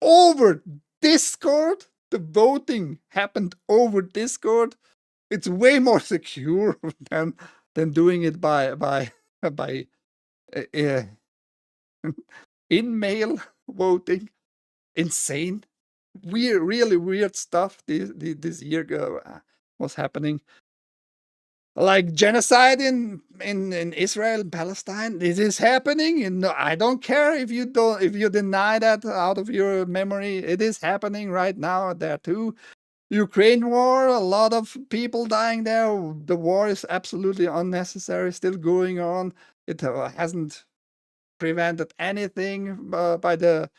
over Discord. The voting happened over Discord. It's way more secure than doing it by by uh, in-mail voting. Insane, weird, really weird stuff this year was happening. Like genocide in Israel and Palestine. This is happening, and I don't care if you deny that out of your memory. It is happening right now there too. Ukraine war, a lot of people dying there. The war is absolutely unnecessary, still going on. It hasn't prevented anything by the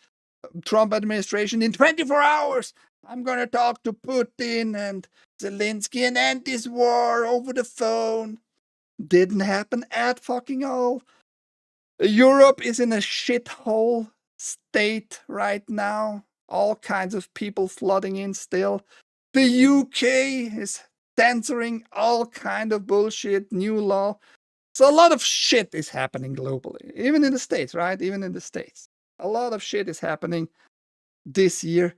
Trump administration. In 24 hours, I'm going to talk to Putin and Zelensky and end this war over the phone. Didn't happen at fucking all. Europe is in a shithole state right now. All kinds of people flooding in still. The UK is censoring all kind of bullshit, new law. So a lot of shit is happening globally, even in the States, right? Even in the States. A lot of shit is happening this year.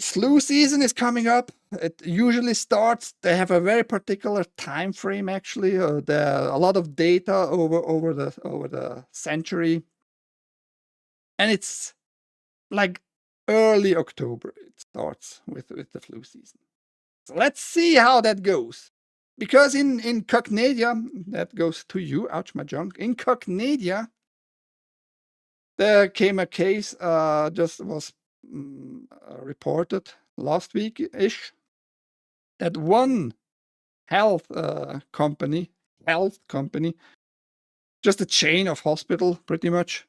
Flu season is coming up. It usually starts. They have a very particular time frame. Actually, a lot of data over the century, and it's like early October. It starts with the flu season. So let's see how that goes. Because in Cognadia, that goes to you. Ouch, my junk. In Cognadia, there came a case. Just was reported last week-ish that one health company, just a chain of hospital pretty much,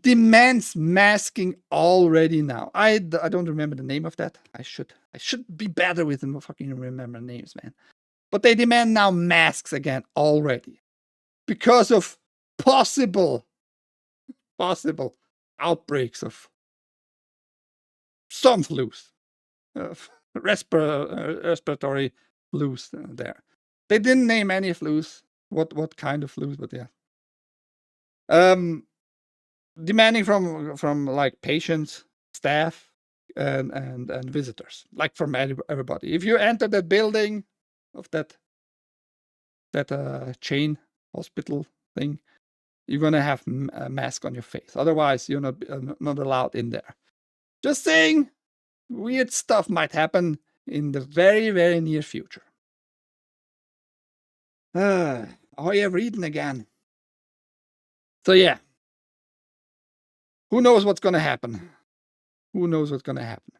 demands masking already now. I don't remember the name of that. I should be better with them. Fucking remember names, man. But they demand now masks again already because of possible outbreaks of some flus, respiratory flus there. They didn't name any flus, what kind of flus, but yeah. Demanding from like patients, staff, and visitors, like from everybody. If you enter that building of that chain hospital thing, you're gonna have a mask on your face. Otherwise, you're not allowed in there. Just saying, weird stuff might happen in the very, very near future. I have reading again. So yeah, who knows what's gonna happen? Who knows what's gonna happen?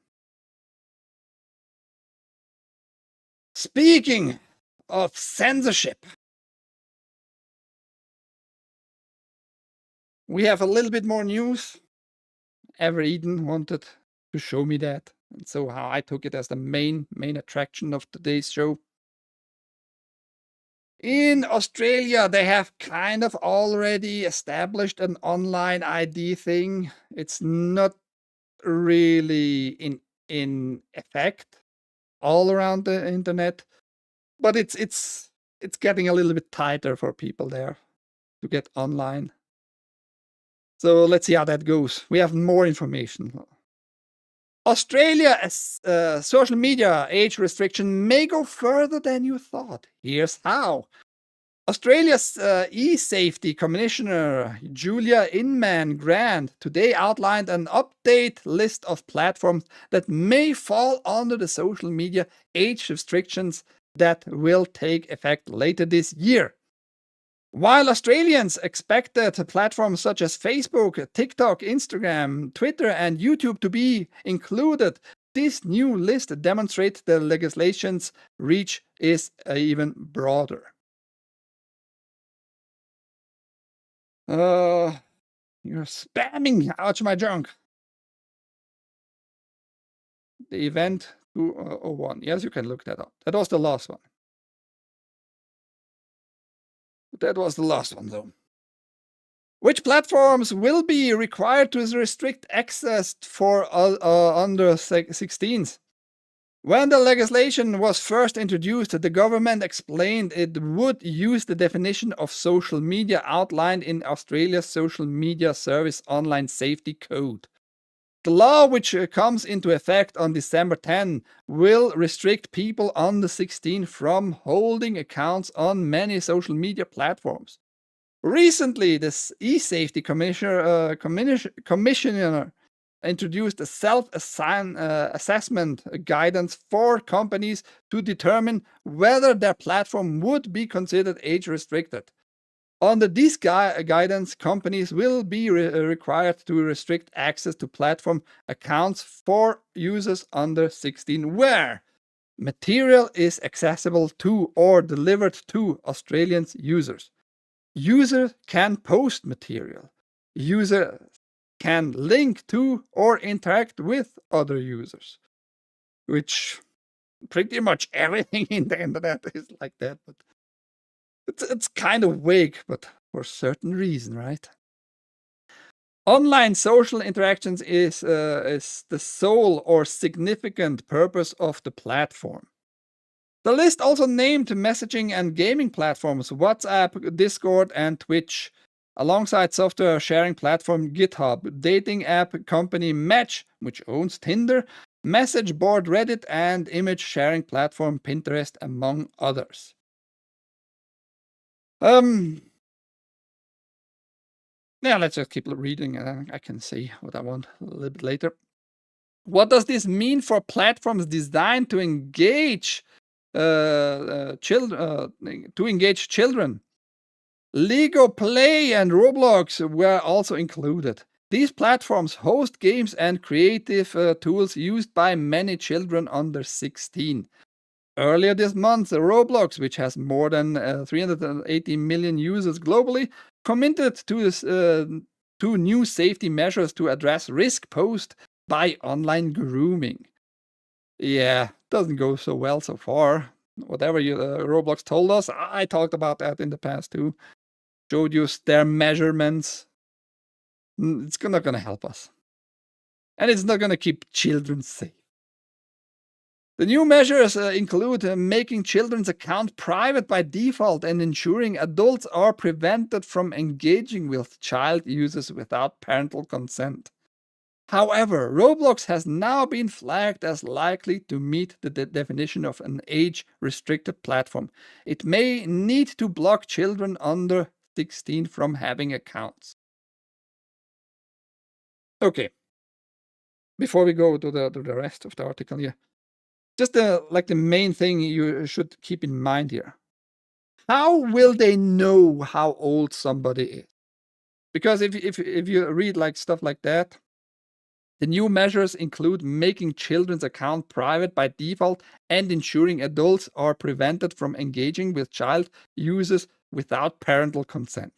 Speaking of censorship, we have a little bit more news. Ever Eden wanted to show me that, and so how I took it as the main attraction of today's show. In Australia, they have kind of already established an online ID thing. It's not really in effect all around the internet, but it's getting a little bit tighter for people there to get online. So let's see how that goes. We have more information. Australia's social media age restriction may go further than you thought. Here's how. Australia's e-safety commissioner, Julia Inman-Grant, today outlined an update list of platforms that may fall under the social media age restrictions that will take effect later this year. While Australians expected platforms such as Facebook, TikTok, Instagram, Twitter, and YouTube to be included, this new list demonstrates the legislation's reach is even broader. You're spamming out my junk. The event 201. Yes, you can look that up. That was the last one. That was the last one, though. Which platforms will be required to restrict access for under 16s? When the legislation was first introduced, the government explained it would use the definition of social media outlined in Australia's Social Media Service Online Safety Code. The law, which comes into effect on December 10, will restrict people under 16 from holding accounts on many social media platforms. Recently, the e-safety commissioner introduced a self-assessment guidance for companies to determine whether their platform would be considered age-restricted. Under this guidance, companies will be required to restrict access to platform accounts for users under 16 where material is accessible to or delivered to Australian users. User can post material. User can link to or interact with other users, which pretty much everything in the internet is like that. But it's kind of vague, but for a certain reason, right? Online social interactions is the sole or significant purpose of the platform. The list also named messaging and gaming platforms WhatsApp, Discord, and Twitch, alongside software sharing platform GitHub, dating app company Match, which owns Tinder, message board Reddit, and image sharing platform Pinterest, among others. Yeah, let's just keep reading. I can see what I want a little bit later. What does this mean for platforms designed to engage children? Lego Play and Roblox were also included. These platforms host games and creative tools used by many children under 16. Earlier this month, Roblox, which has more than 380 million users globally, committed to new safety measures to address risk posed by online grooming. Yeah, doesn't go so well so far. Whatever Roblox told us, I talked about that in the past too. Showed you their measurements. It's not going to help us. And it's not going to keep children safe. The new measures include making children's account private by default and ensuring adults are prevented from engaging with child users without parental consent. However, Roblox has now been flagged as likely to meet the definition of an age-restricted platform. It may need to block children under 16 from having accounts. Okay. Before we go to the rest of the article here, just like the main thing you should keep in mind here. How will they know how old somebody is? Because if you read like stuff like that, the new measures include making children's account private by default and ensuring adults are prevented from engaging with child users without parental consent.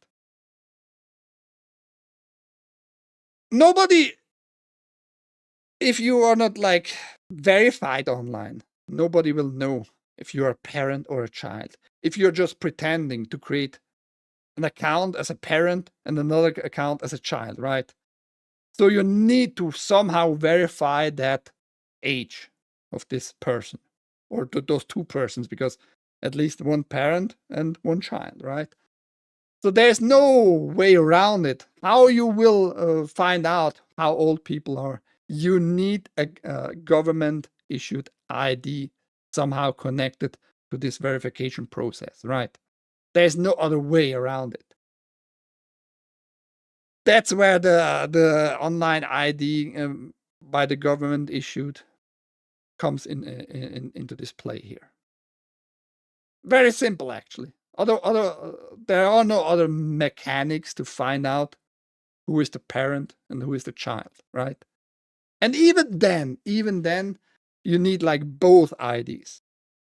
Nobody, if you are not like verified online, nobody will know if you're a parent or a child. If you're just pretending to create an account as a parent and another account as a child, right? So you need to somehow verify that age of this person or those two persons, because at least one parent and one child, right? So there's no way around it. How you will find out how old people are? You need a government-issued ID somehow connected to this verification process, right? There's no other way around it. That's where the online ID by the government issued comes into this play here. Very simple, actually. There are no other mechanics to find out who is the parent and who is the child, right? And even then, you need like both IDs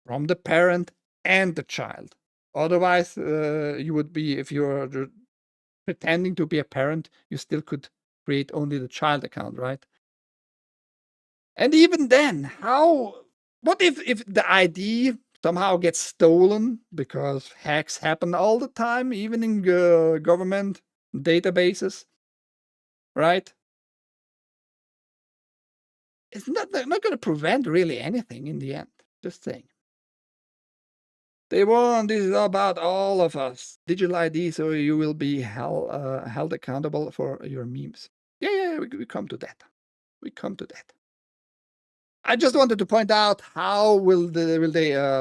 from the parent and the child. Otherwise, you would be, if you're pretending to be a parent, you still could create only the child account, right? And even then, how what if the ID somehow gets stolen, because hacks happen all the time, even in government databases, right? It's not going to prevent really anything in the end. Just saying. They won. This is about all of us. Digital ID, so you will be held accountable for your memes. Yeah, we come to that. We come to that. I just wanted to point out, how will they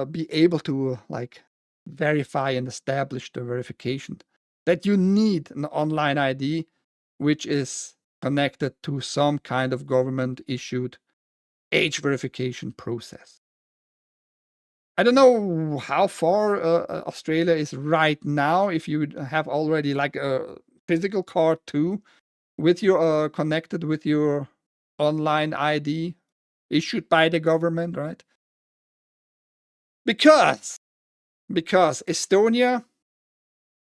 be able to like verify and establish the verification that you need an online ID, which is connected to some kind of government issued age verification process. I don't know how far Australia is right now, if you have already like a physical card too, with your connected with your online ID issued by the government, right? Because Estonia,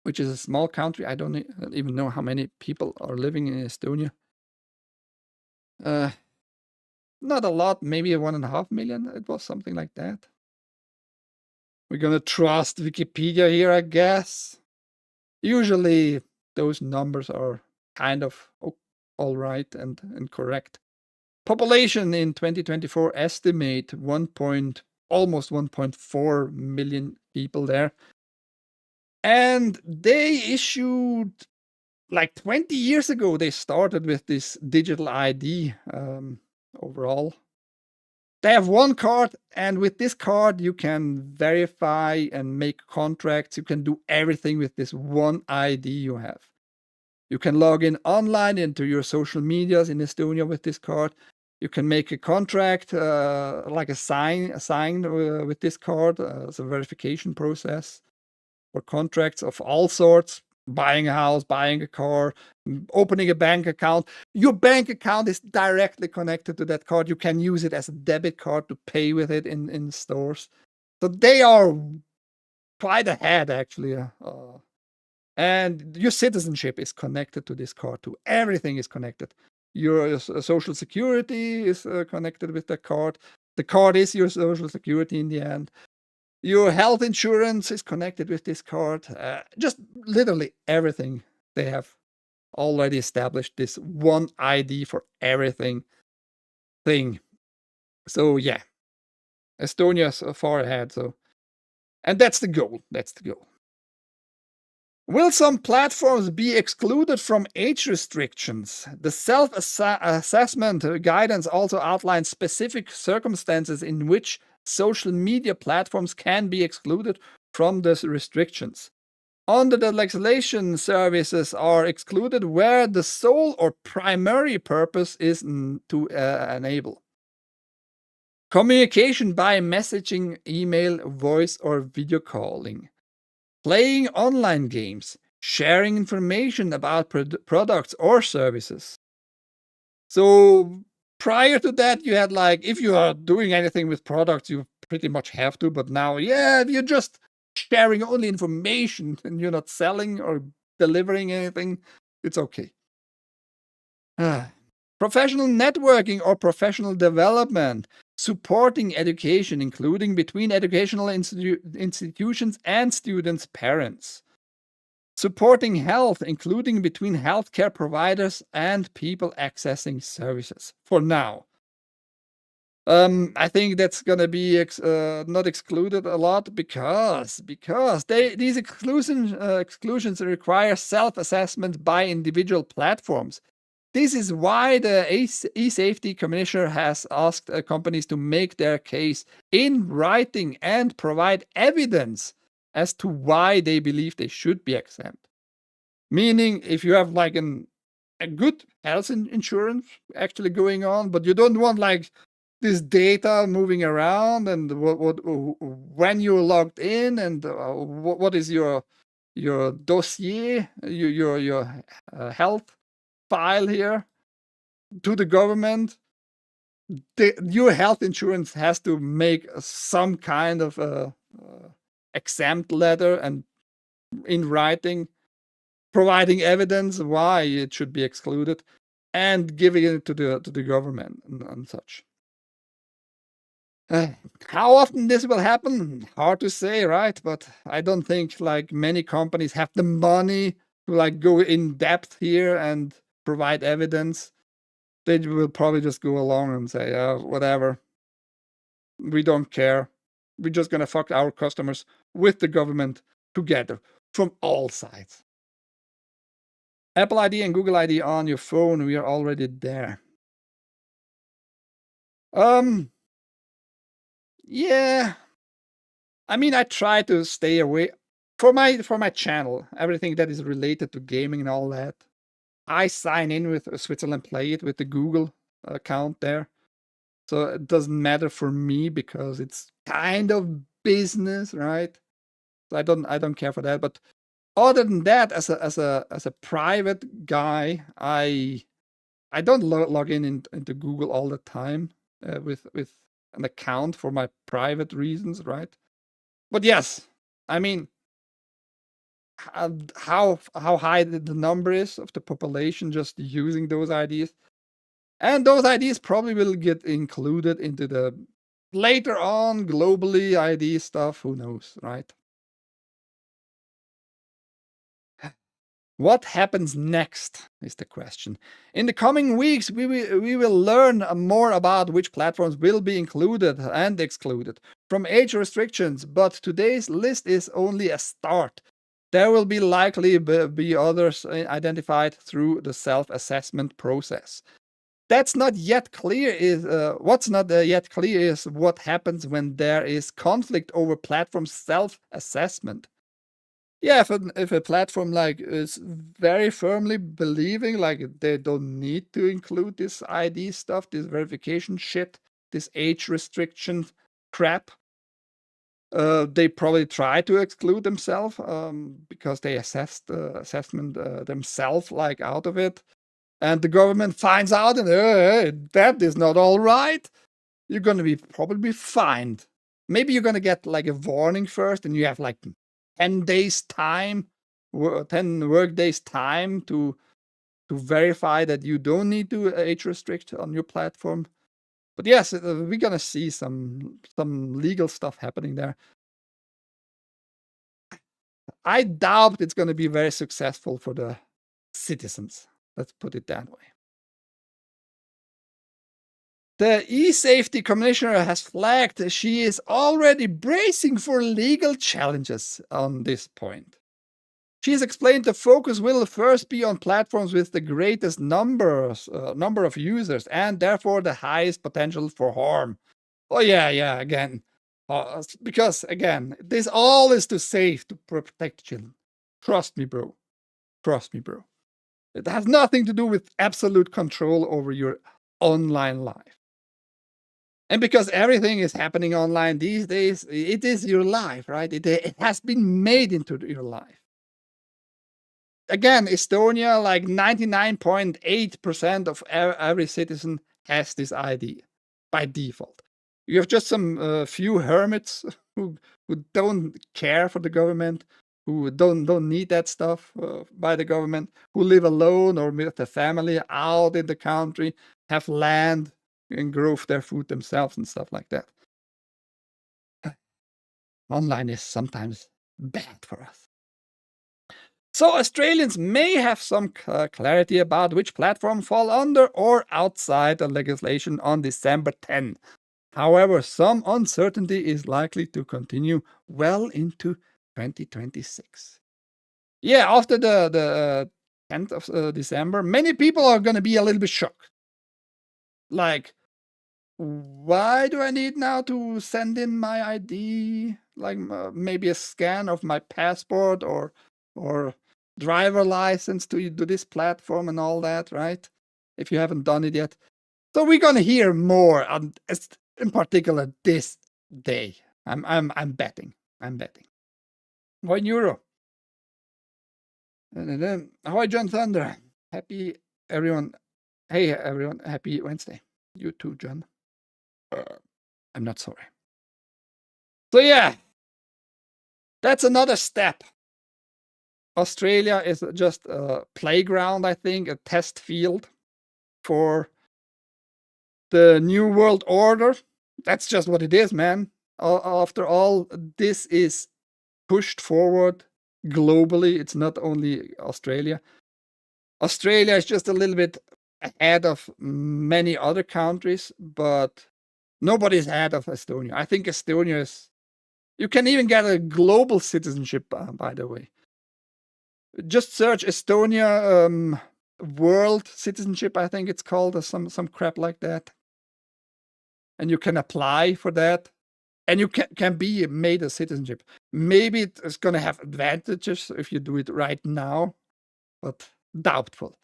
which is a small country, I don't even know how many people are living in Estonia. Not a lot, maybe 1.5 million. It was something like that. We're gonna trust Wikipedia here, I guess. Usually those numbers are kind of all right and correct. Population in 2024 estimate almost 1.4 million people there. And they issued, like 20 years ago, they started with this digital ID overall. They have one card, and with this card, you can verify and make contracts. You can do everything with this one ID you have. You can log in online into your social medias in Estonia with this card. You can make a contract, like a sign with this card as a verification process for contracts of all sorts. Buying a house, buying a car, opening a bank account. Your bank account is directly connected to that card. You can use it as a debit card to pay with it in stores. So they are quite ahead, actually. And your citizenship is connected to this card too. Everything is connected. Your social security is connected with the card. The card is your social security in the end. Your health insurance is connected with this card. Just literally everything. They have already established this one ID for everything thing. So yeah, Estonia's far ahead. And that's the goal. That's the goal. Will some platforms be excluded from age restrictions? The self-assessment guidance also outlines specific circumstances in which social media platforms can be excluded from the restrictions. Under the legislation, services are excluded where the sole or primary purpose is to enable communication by messaging, email, voice, or video calling, playing online games, sharing information about products or services. So prior to that, you had like, if you are doing anything with products, you pretty much have to. But now, yeah, if you're just sharing only information and you're not selling or delivering anything, it's okay. Professional networking or professional development, supporting education, including between educational institutions and students' parents. Supporting health, including between healthcare providers and people accessing services. For now. I think that's gonna be not excluded a lot because these exclusions require self-assessment by individual platforms. This is why the e-safety commissioner has asked companies to make their case in writing and provide evidence as to why they believe they should be exempt. Meaning, if you have like a good health insurance actually going on, but you don't want like this data moving around and when you're logged in and what is your dossier, your health file here to the government. Your health insurance has to make some kind of exempt letter and in writing, providing evidence why it should be excluded and giving it to the government and such. How often this will happen? Hard to say, right? But I don't think like many companies have the money to like go in depth here and provide evidence. They will probably just go along and say, whatever. We don't care. We're just gonna fuck our customers with the government together from all sides. Apple ID and Google ID on your phone. We are already there. Yeah. I mean, I try to stay away for my channel. Everything that is related to gaming and all that. I sign in with switzerland.playit with the Google account there. So it doesn't matter for me because it's kind of business, right? So I don't care for that. But other than that, as a private guy, I don't log into Google all the time with an account for my private reasons, right? But yes, I mean, how high the number is of the population just using those IDs, and those IDs probably will get included into the later on globally ID stuff. Who knows, right? What happens next is the question. In the coming weeks, we will learn more about which platforms will be included and excluded from age restrictions, but today's list is only a start. There will be likely be others identified through the self-assessment process. That's not yet clear is what's not yet clear is what happens when there is conflict over platform self-assessment. Yeah, if a platform like is very firmly believing like they don't need to include this ID stuff, this verification shit, this age restriction crap, they probably try to exclude themselves because they assessed the assessment themselves like out of it, and the government finds out and that is not all right. You're gonna be probably fined. Maybe you're gonna get like a warning first, and you have like 10 days time, 10 work days time to verify that you don't need to age restrict on your platform. But yes, we're gonna see some legal stuff happening there. I doubt it's gonna be very successful for the citizens. Let's put it that way. The e-safety commissioner has flagged she is already bracing for legal challenges on this point. She has explained the focus will first be on platforms with the greatest number of users and therefore the highest potential for harm. Oh yeah, again. Because again, this all is to protect children. Trust me, bro. Trust me, bro. It has nothing to do with absolute control over your online life. And because everything is happening online these days, it is your life, right? It has been made into your life. Again, Estonia, like 99.8% of every citizen has this ID by default. You have just some few hermits who don't care for the government, who don't need that stuff by the government, who live alone or with their family out in the country, have land, and grow their food themselves and stuff like that. Online is sometimes bad for us. So Australians may have some clarity about which platform fall under or outside the legislation on December 10. However, some uncertainty is likely to continue well into 2026. Yeah, after the 10th of December, many people are going to be a little bit shocked. Like, why do I need now to send in my ID? Like maybe a scan of my passport or driver license to do this platform and all that, right? If you haven't done it yet. So we're gonna hear more on, in particular this day. I'm betting. I'm betting. €1. And then hi John Thunder. Happy everyone. Hey everyone, happy Wednesday. You too, John. I'm not sorry. So yeah, that's another step. Australia is just a playground, I think, a test field for the new world order That's just what it is, man. After all, this is pushed forward globally. It's not only Australia. Australia is just a little bit ahead of many other countries, but nobody's ahead of Estonia. I think Estonia is. You can even get a global citizenship, by the way. Just search Estonia world citizenship, I think it's called, or some crap like that. And you can apply for that. And you can be made a citizenship. Maybe it's going to have advantages if you do it right now, but doubtful.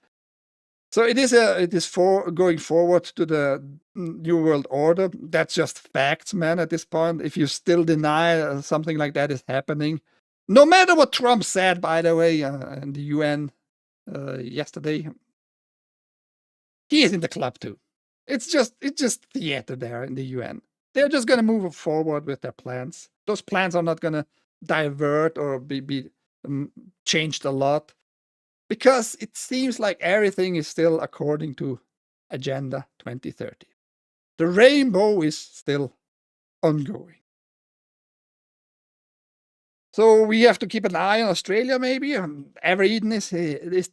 So it is for going forward to the new world order. That's just facts, man. At this point, if you still deny something like that is happening, no matter what Trump said, by the way, in the UN yesterday, he is in the club too. It's just theater there in the UN. They're just going to move forward with their plans. Those plans are not going to divert or be changed a lot, because it seems like everything is still according to Agenda 2030. The rainbow is still ongoing. So we have to keep an eye on Australia, maybe. Ever Eden is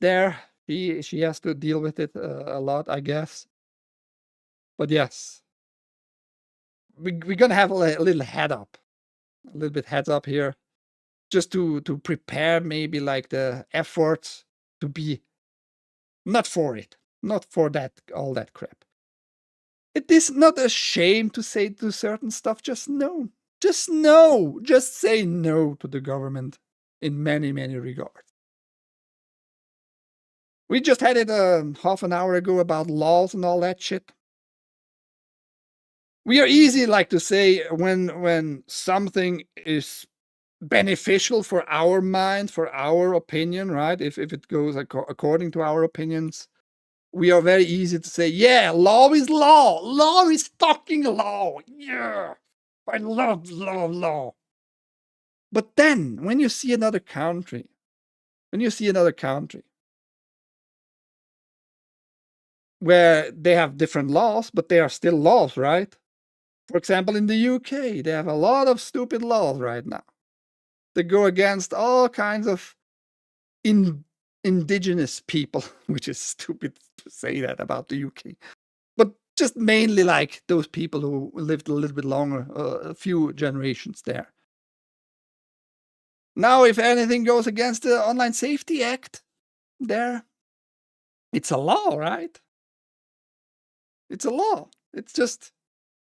there. She has to deal with it a lot, I guess. But yes, we're going to have a little heads up here, just to prepare maybe like the efforts to be not for that, all that crap. It is not a shame to say to certain stuff, just no. Just no. Just say no to the government in many, many regards. We just had it half an hour ago about laws and all that shit. We are easy like to say when something is beneficial for our mind, for our opinion, right? If it goes according to our opinions, we are very easy to say, yeah, law is law. Law is fucking law. Yeah, I love law. But then when you see another country, where they have different laws, but they are still laws, right? For example, in the UK, they have a lot of stupid laws right now. They go against all kinds of indigenous people, which is stupid to say that about the UK. But just mainly like those people who lived a little bit longer, a few generations there. Now, if anything goes against the Online Safety Act, there, it's a law, right? It's a law. It's just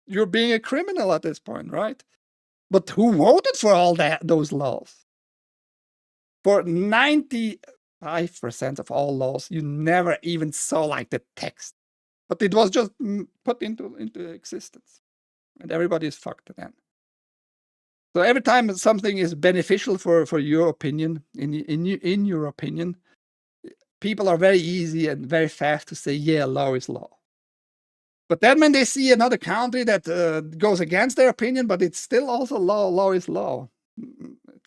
you're being a criminal at this point, right? But who voted for all those laws? For 95% of all laws, you never even saw like the text, but it was just put into existence, and everybody is fucked then. So every time something is beneficial for your opinion, in your opinion, people are very easy and very fast to say, yeah, law is law. But then when they see another country that goes against their opinion, but it's still also law, law is law.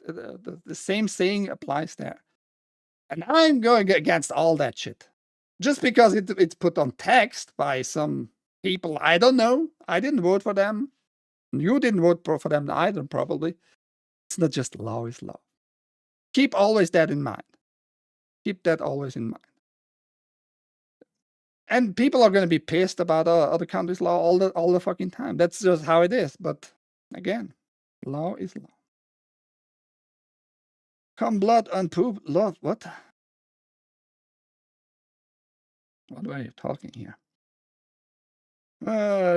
The same saying applies there. And I'm going against all that shit. Just because it's put on text by some people I don't know. I didn't vote for them. You didn't vote for them either, probably. It's not just law is law. Keep always that in mind. Keep that always in mind. And people are going to be pissed about other countries' law all the fucking time. That's just how it is. But again, law is law. Come blood and poop, love. What? What are you talking here?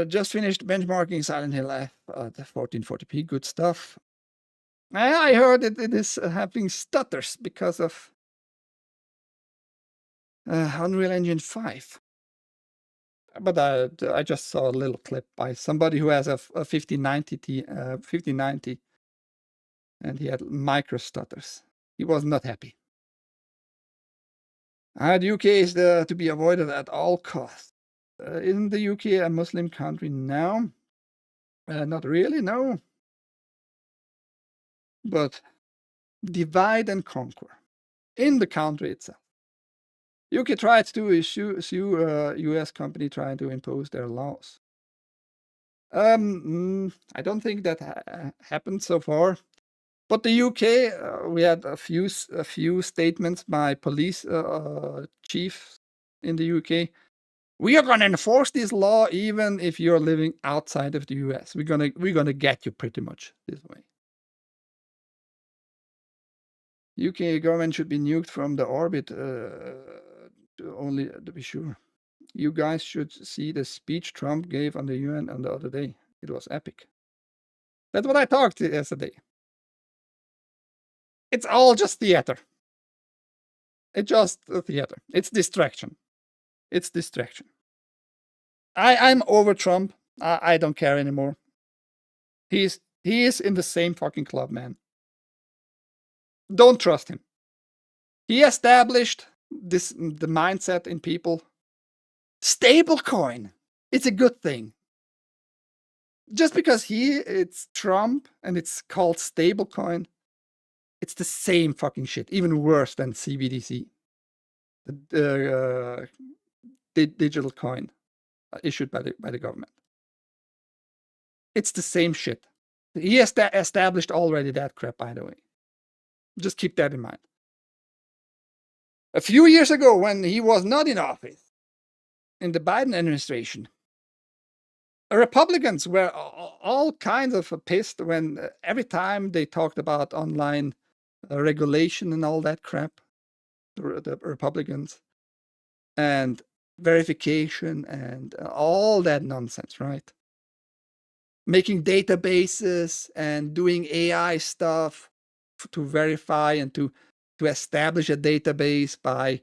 Just finished benchmarking Silent Hill F at 1440p. Good stuff. I heard it is having stutters because of Unreal Engine 5. But I just saw a little clip by somebody who has a 5090, and he had micro stutters. He was not happy. The UK is to be avoided at all costs. Isn't the UK a Muslim country now? Not really, no. But divide and conquer in the country itself. UK tried to sue US company trying to impose their laws. I don't think that happened so far. But the UK, we had a few statements by police chiefs in the UK. We are going to enforce this law even if you're living outside of the US. We're gonna get you pretty much this way. UK government should be nuked from the orbit. Only to be sure. You guys should see the speech Trump gave on the UN on the other day. It was epic. That's what I talked yesterday. It's all just theater. It's just theater. It's distraction. It's distraction. I'm over Trump. I don't care anymore. He is in the same fucking club, man. Don't trust him. He established the mindset in people. Stablecoin. It's a good thing. Just because it's Trump and it's called stablecoin, it's the same fucking shit. Even worse than CBDC, the digital coin issued by the government. It's the same shit. He has established already that crap, by the way. Just keep that in mind. A few years ago, when he was not in office, in the Biden administration, Republicans were all kinds of pissed when every time they talked about online regulation and all that crap, the Republicans, and verification and all that nonsense, right? Making databases and doing AI stuff to verify and to establish a database by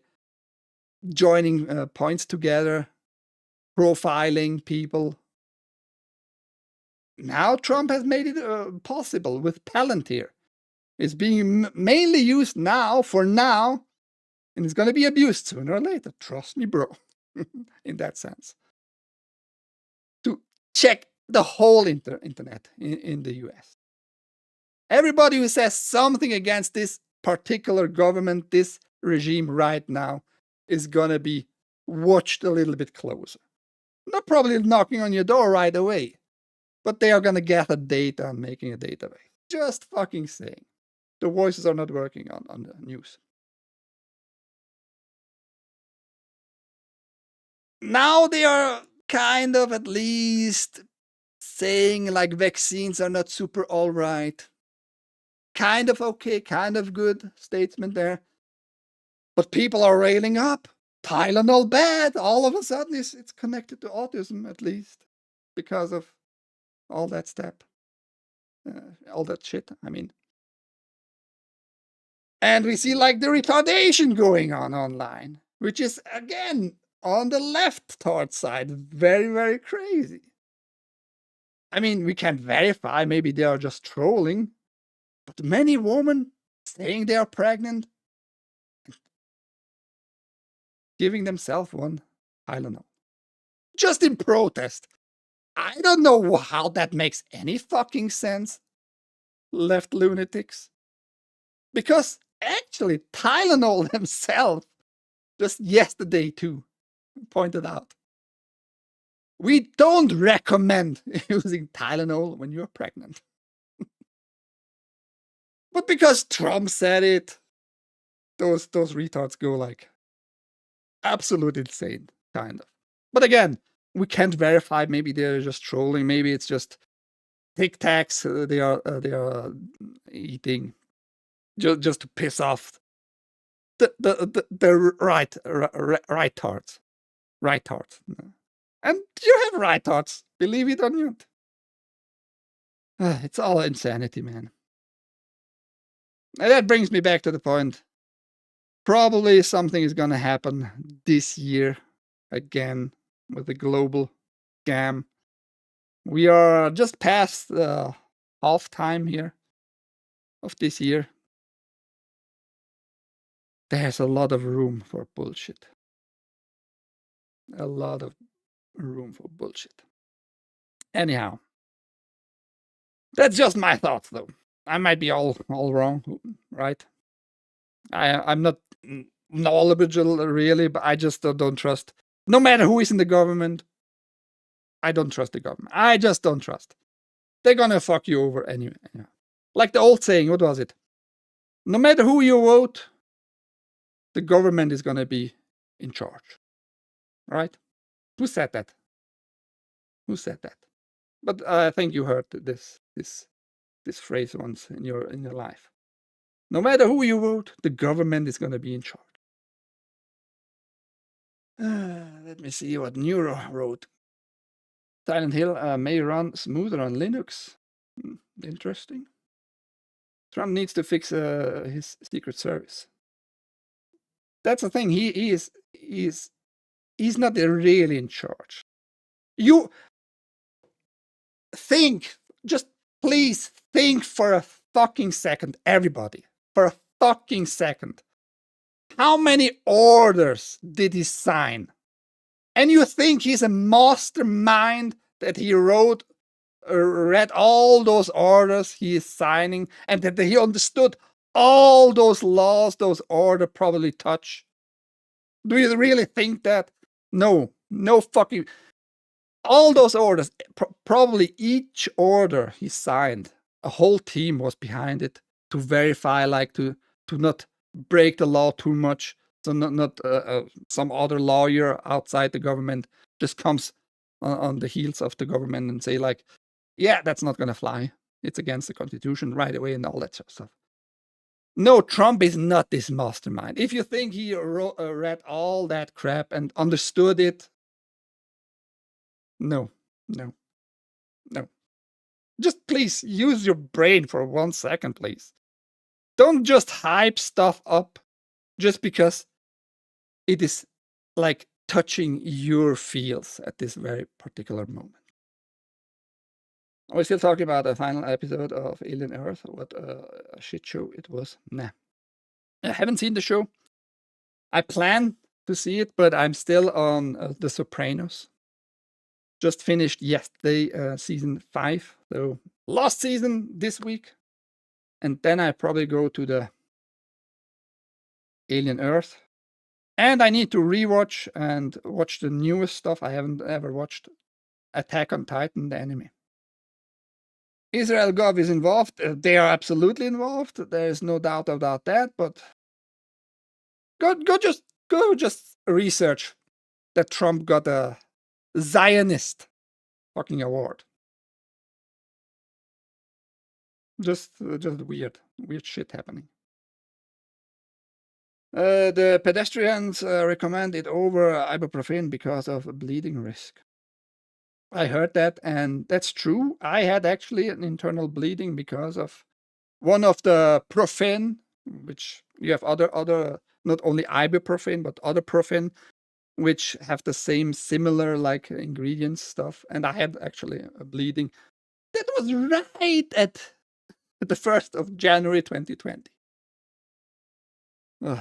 joining points together, profiling people. Now Trump has made it possible with Palantir. It's being mainly used now, for now, and it's going to be abused sooner or later. Trust me, bro, in that sense. To check the whole internet in the US. Everybody who says something against this particular government, this regime right now, is going to be watched a little bit closer. Not probably knocking on your door right away, but they are going to gather data and making a database. Just fucking saying. The voices are not working on the news. Now they are kind of at least saying like vaccines are not super all right. Kind of okay, kind of good statement there. But people are railing up. Tylenol bad. All of a sudden it's connected to autism, at least, because of all that step. All that shit, I mean. And we see like the retardation going on online, which is, again, on the left-tard side, very, very crazy. I mean, we can't verify, maybe they are just trolling, but many women saying they are pregnant, giving themselves one, I don't know, just in protest. I don't know how that makes any fucking sense, left lunatics. Because actually, Tylenol themselves, just yesterday too, pointed out, we don't recommend using Tylenol when you're pregnant. But because Trump said it, those retards go like absolute insane, kind of. But again, we can't verify. Maybe they're just trolling. Maybe it's just Tic Tacs they are eating just to piss off the right tarts. And you have right tarts, believe it or not. It's all insanity, man. And that brings me back to the point. Probably something is going to happen this year again with the global scam. We are just past the half time here of this year. There's a lot of room for bullshit. A lot of room for bullshit. Anyhow, that's just my thoughts, though. I might be all wrong, right? I'm not knowledgeable really, but I just don't trust. No matter who is in the government, I don't trust the government. I just don't trust. They're gonna fuck you over anyway. Yeah. Like the old saying, what was it? No matter who you vote, the government is gonna be in charge. Right? Who said that? Who said that? But I think you heard this phrase once in your life. No matter who you vote, the government is gonna be in charge. Let me see what Neuro wrote. Silent Hill may run smoother on Linux. Interesting. Trump needs to fix his Secret Service. That's the thing. He's not really in charge. You think, just please think for a fucking second, everybody, for a fucking second. How many orders did he sign? And you think he's a mastermind that he read all those orders he is signing and that he understood all those laws those orders probably touch? Do you really think that? No fucking. All those orders, probably each order he signed, a whole team was behind it to verify, like to not break the law too much. So not some other lawyer outside the government just comes on the heels of the government and say like, yeah, that's not gonna fly. It's against the Constitution right away and all that sort of stuff. No, Trump is not this mastermind. If you think he read all that crap and understood it, no. Just please use your brain for 1 second, please. Don't just hype stuff up just because it is like touching your feels at this very particular moment. Are we still talking about the final episode of Alien Earth? What a shit show it was. Nah. I haven't seen the show. I plan to see it, but I'm still on The Sopranos. Just finished yesterday, season 5. So last season this week. And then I probably go to the Alien Earth. And I need to rewatch and watch the newest stuff. I haven't ever watched Attack on Titan, the anime. Israel Gov is involved. They are absolutely involved. There is no doubt about that. But go just research that Trump got a Zionist fucking award. Just weird shit happening. The pedestrians recommend it over ibuprofen because of bleeding risk. I heard that, and that's true. I had actually an internal bleeding because of one of the profen, which you have other not only ibuprofen but other profen, which have the same similar like ingredients stuff. And I had actually a bleeding. That was right at the 1st of January 2020. It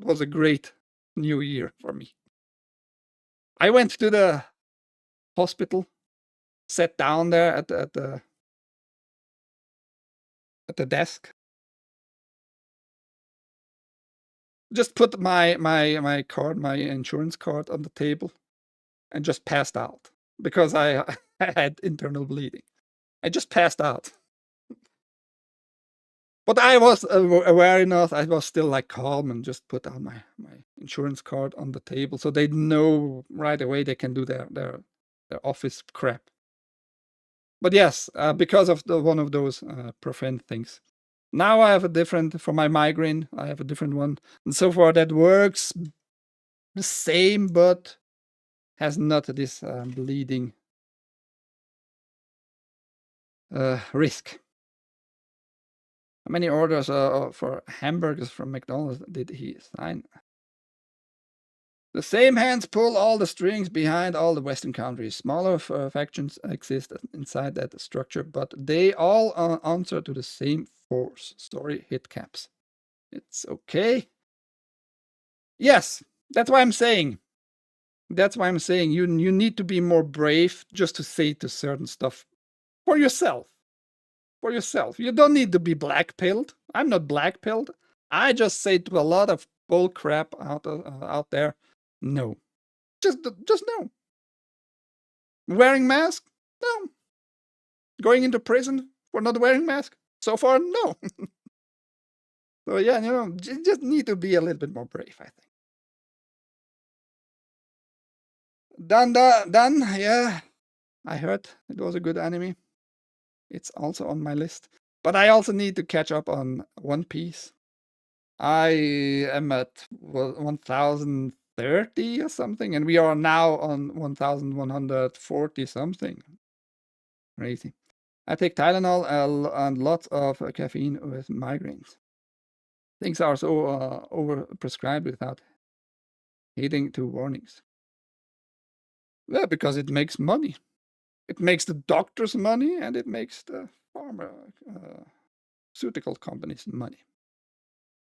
was a great new year for me. I went to the hospital, sat down there at the desk, just put my card, my insurance card on the table, and just passed out because I had internal bleeding. I just passed out. But I was aware enough. I was still like calm and just put down my insurance card on the table so they know right away they can do their office crap. But yes, because of one of those profen things. Now I have a different, for my migraine, I have a different one. And so far that works the same, but has not this bleeding risk. How many orders for hamburgers from McDonald's did he sign? The same hands pull all the strings behind all the Western countries. Smaller factions exist inside that structure, but they all answer to the same force. Story hit caps. It's okay. Yes, that's why I'm saying. That's why I'm saying you need to be more brave just to say to certain stuff for yourself. For yourself. You don't need to be black-pilled. I'm not black-pilled. I just say to a lot of bull crap out there, no. Just no. Wearing mask? No. Going into prison for not wearing mask? So far, no. So yeah, you just need to be a little bit more brave, I think. Done. Yeah, I heard it was a good anime. It's also on my list. But I also need to catch up on One Piece. I am at 1030 or something, and we are now on 1140 something. Crazy. I take Tylenol and lots of caffeine with migraines. Things are so overprescribed without heeding to warnings. Yeah, because it makes money. It makes the doctors money, and it makes the pharmaceutical companies money.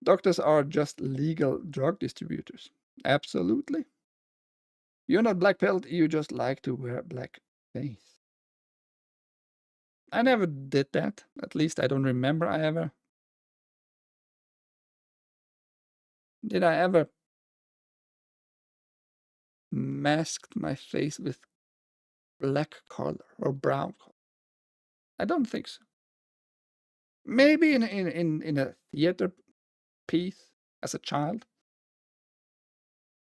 Doctors are just legal drug distributors. Absolutely. You're not black pilled, you just like to wear black face. I never did that. At least I don't remember I ever. Did I ever masked my face with black color or brown color? I don't think so. Maybe in a theater piece as a child.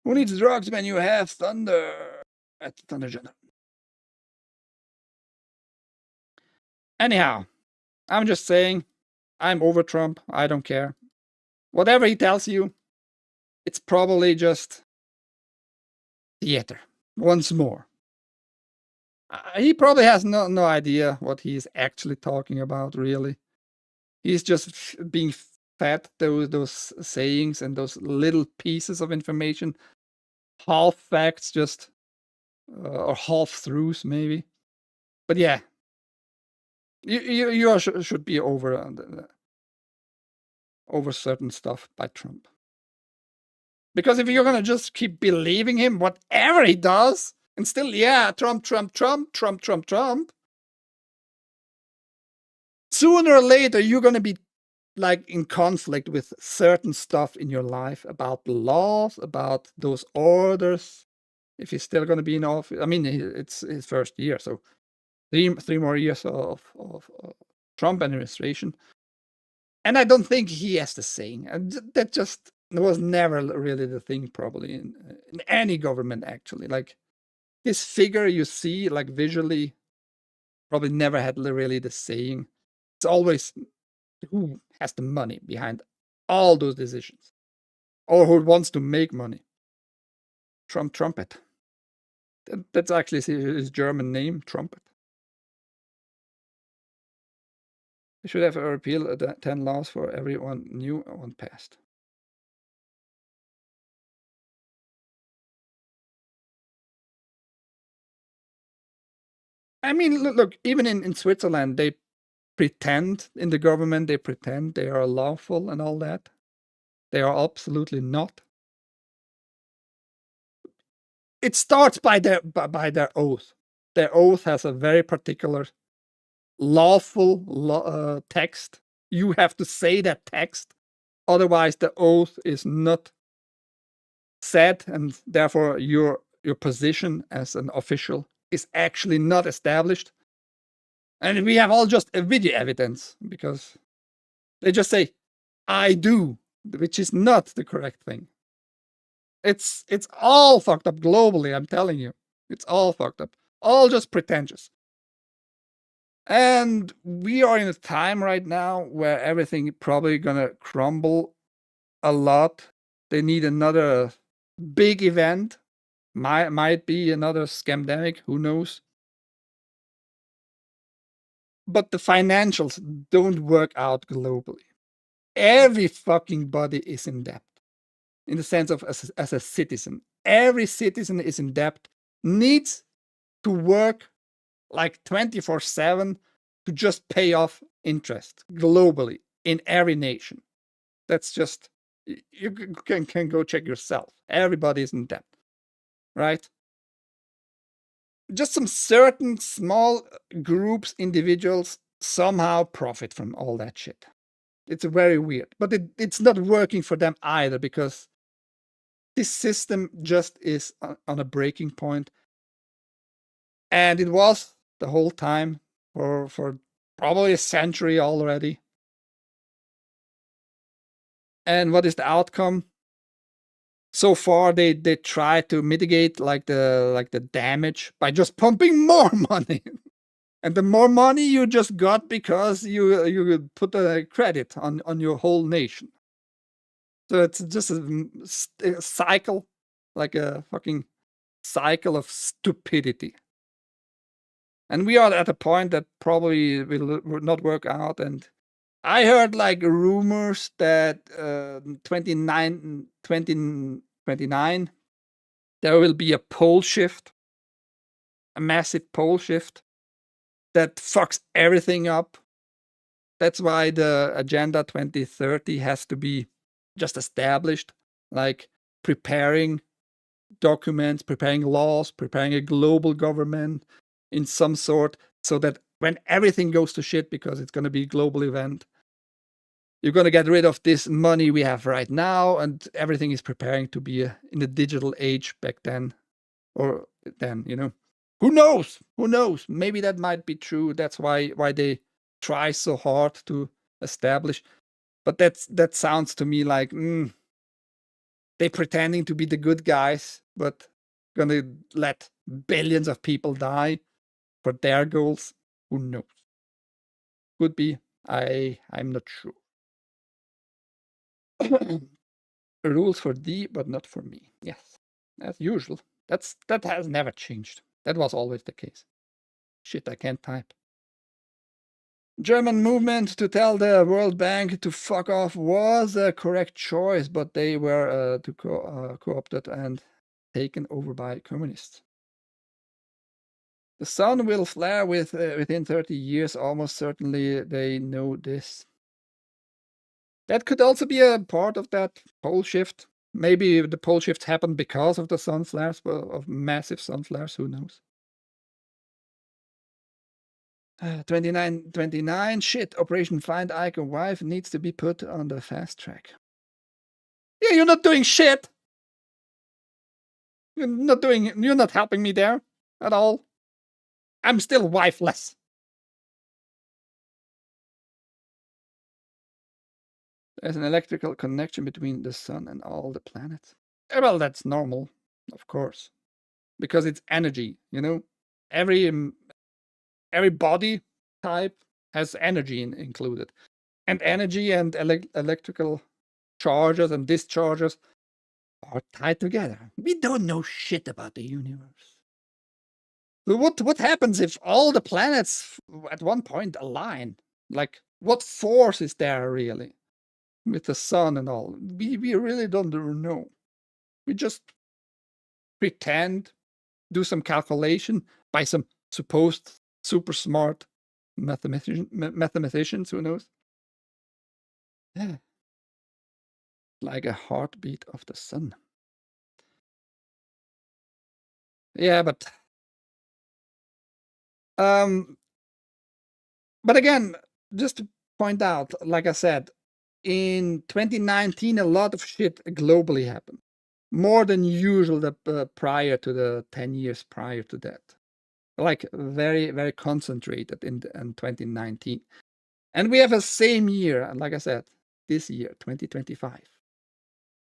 Who needs drugs when you have thunder at the Thunder General? Anyhow, I'm just saying, I'm over Trump. I don't care. Whatever he tells you, it's probably just theater once more. He probably has no idea what he's actually talking about, really. He's just being fed those sayings and those little pieces of information, half facts, just or half truths, maybe. But yeah, you should be over certain stuff by Trump. Because if you're gonna just keep believing him, whatever he does, and still, yeah, Trump, sooner or later you're gonna be like in conflict with certain stuff in your life about the laws, about those orders. If he's still gonna be in office, I mean, it's his first year, so three more years of Trump administration. And I don't think he has the saying. That just was never really the thing, probably in any government, actually. Like this figure you see, like visually, probably never had really the saying. It's always who has the money behind all those decisions, or who wants to make money. Trumpet. That's actually his German name, Trumpet. They should have repealed the 10 laws for everyone new and one passed. I mean, look, even in Switzerland, they pretend in the government, they pretend they are lawful and all that. They are absolutely not. It starts by their oath. Their oath has a very particular lawful text. You have to say that text, otherwise the oath is not said, and therefore your position as an official is actually not established. And we have all just a video evidence, because they just say, I do, which is not the correct thing. It's all fucked up globally, I'm telling you. It's all fucked up. All just pretentious. And we are in a time right now where everything probably gonna crumble a lot. They need another big event. Might be another scamdemic, who knows? But the financials don't work out globally. Every fucking body is in debt, in the sense of as a citizen. Every citizen is in debt, needs to work like 24/7 to just pay off interest globally in every nation. That's just, you can go check yourself. Everybody is in debt, right? Just some certain small groups, individuals somehow profit from all that shit. It's very weird, but it's not working for them either, because this system just is on a breaking point. And it was the whole time for probably a century already. And what is the outcome? So far, they try to mitigate like the damage by just pumping more money. And the more money you just got because you put a credit on your whole nation. So it's just a cycle, like a fucking cycle of stupidity. And we are at a point that probably will not work out. And I heard like rumors that 2029 there will be a pole shift, a massive pole shift that fucks everything up. That's why the Agenda 2030 has to be just established, like preparing documents, preparing laws, preparing a global government in some sort, so that when everything goes to shit, because it's going to be a global event, you're going to get rid of this money we have right now, and everything is preparing to be in the digital age back then, or then, who knows? Who knows? Maybe that might be true. That's why they try so hard to establish. But that sounds to me like they pretending to be the good guys, but gonna let billions of people die for their goals. Who knows? Could be. I'm not sure. Rules for thee, but not for me. Yes, as usual. That has never changed. That was always the case. Shit, I can't type. German movement to tell the World Bank to fuck off was a correct choice, but they were co-opted and taken over by communists. The sun will flare within 30 years, almost certainly they know this. That could also be a part of that pole shift. Maybe the pole shift happened because of the sun flares, of massive sun flares, who knows. 29, shit, Operation Find Icon Wife needs to be put on the fast track. Yeah, you're not doing shit. You're not helping me there at all. I'm still wifeless. There's an electrical connection between the sun and all the planets. Well, that's normal, of course, because it's energy, Every body type has energy included. And energy and electrical charges and discharges are tied together. We don't know shit about the universe. So what happens if all the planets at one point align? Like, what force is there really with the sun and all? We really don't know. We just pretend, do some calculation by some supposed super smart mathematicians, who knows? Yeah. Like a heartbeat of the sun. Yeah, but again, just to point out, like I said, in 2019, a lot of shit globally happened. More than usual prior to the 10 years prior to that. Like very, very concentrated in 2019. And we have a same year, like I said, this year, 2025.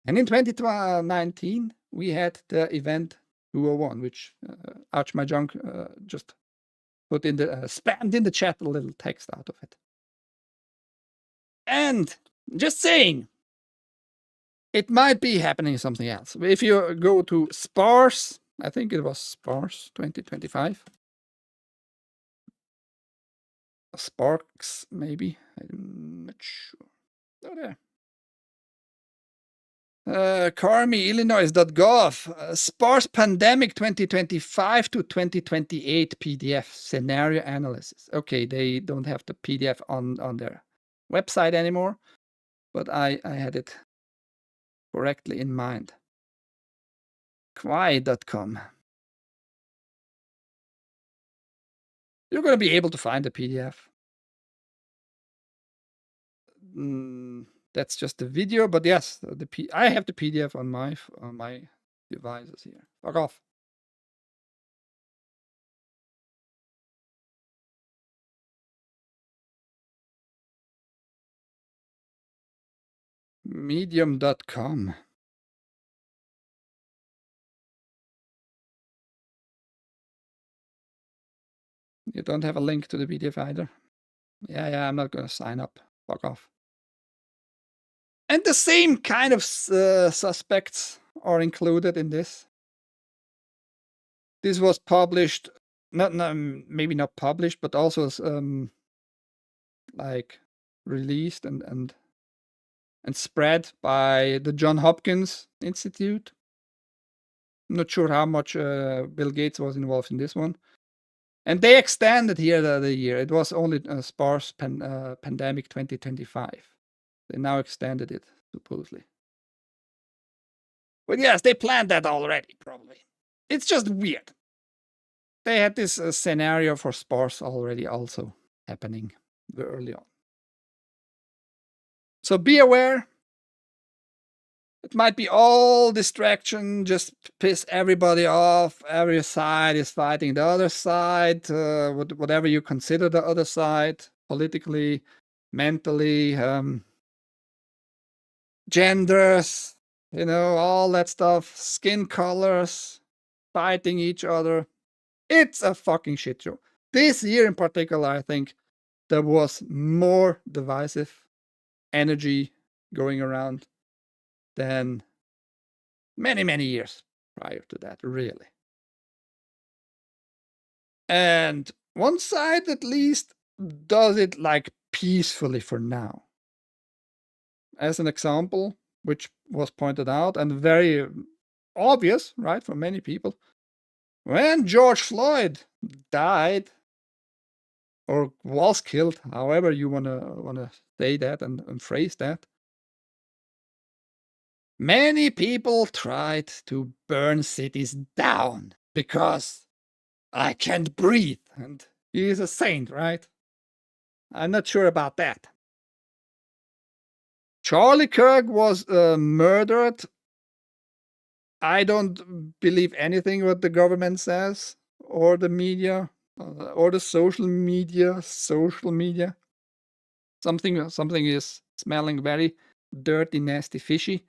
And in 2019, we had the event 201, which Archmajunk just put in the spammed in the chat a little text out of it. And just saying, it might be happening something else. If you go to Sparse, I think it was Sparse 2025. Sparks, maybe. I'm not sure. Oh, there. Illinois.gov, sparse pandemic 2025 to 2028 PDF scenario analysis. Okay, they don't have the PDF on their website anymore, but I had it correctly in mind. Kwai.com. You're going to be able to find the PDF. That's just the video, but yes, I have the PDF on my devices here. Fuck off. Medium.com. You don't have a link to the PDF either? Yeah, I'm not going to sign up. Fuck off. And the same kind of suspects are included in this. This was published, maybe not published, but also like released and spread by the Johns Hopkins Institute. I'm not sure how much Bill Gates was involved in this one. And they extended here the year. It was only a sparse pandemic 2025. They now extended it, supposedly. But yes, they planned that already, probably. It's just weird. They had this scenario for sparse already also happening very early on. So be aware. It might be all distraction, just piss everybody off. Every side is fighting the other side, whatever you consider the other side, politically, mentally, genders, all that stuff, skin colors, fighting each other. It's a fucking shit show. This year in particular, I think there was more divisive energy going around than many, many years prior to that, really. And one side, at least, does it like peacefully for now. As an example, which was pointed out and very obvious, right, for many people, when George Floyd died or was killed, however you wanna say that and phrase that, many people tried to burn cities down because I can't breathe, and he is a saint, right? I'm not sure about that. Charlie Kirk was murdered. I don't believe anything what the government says, or the media, or the social media. Something is smelling very dirty, nasty, fishy.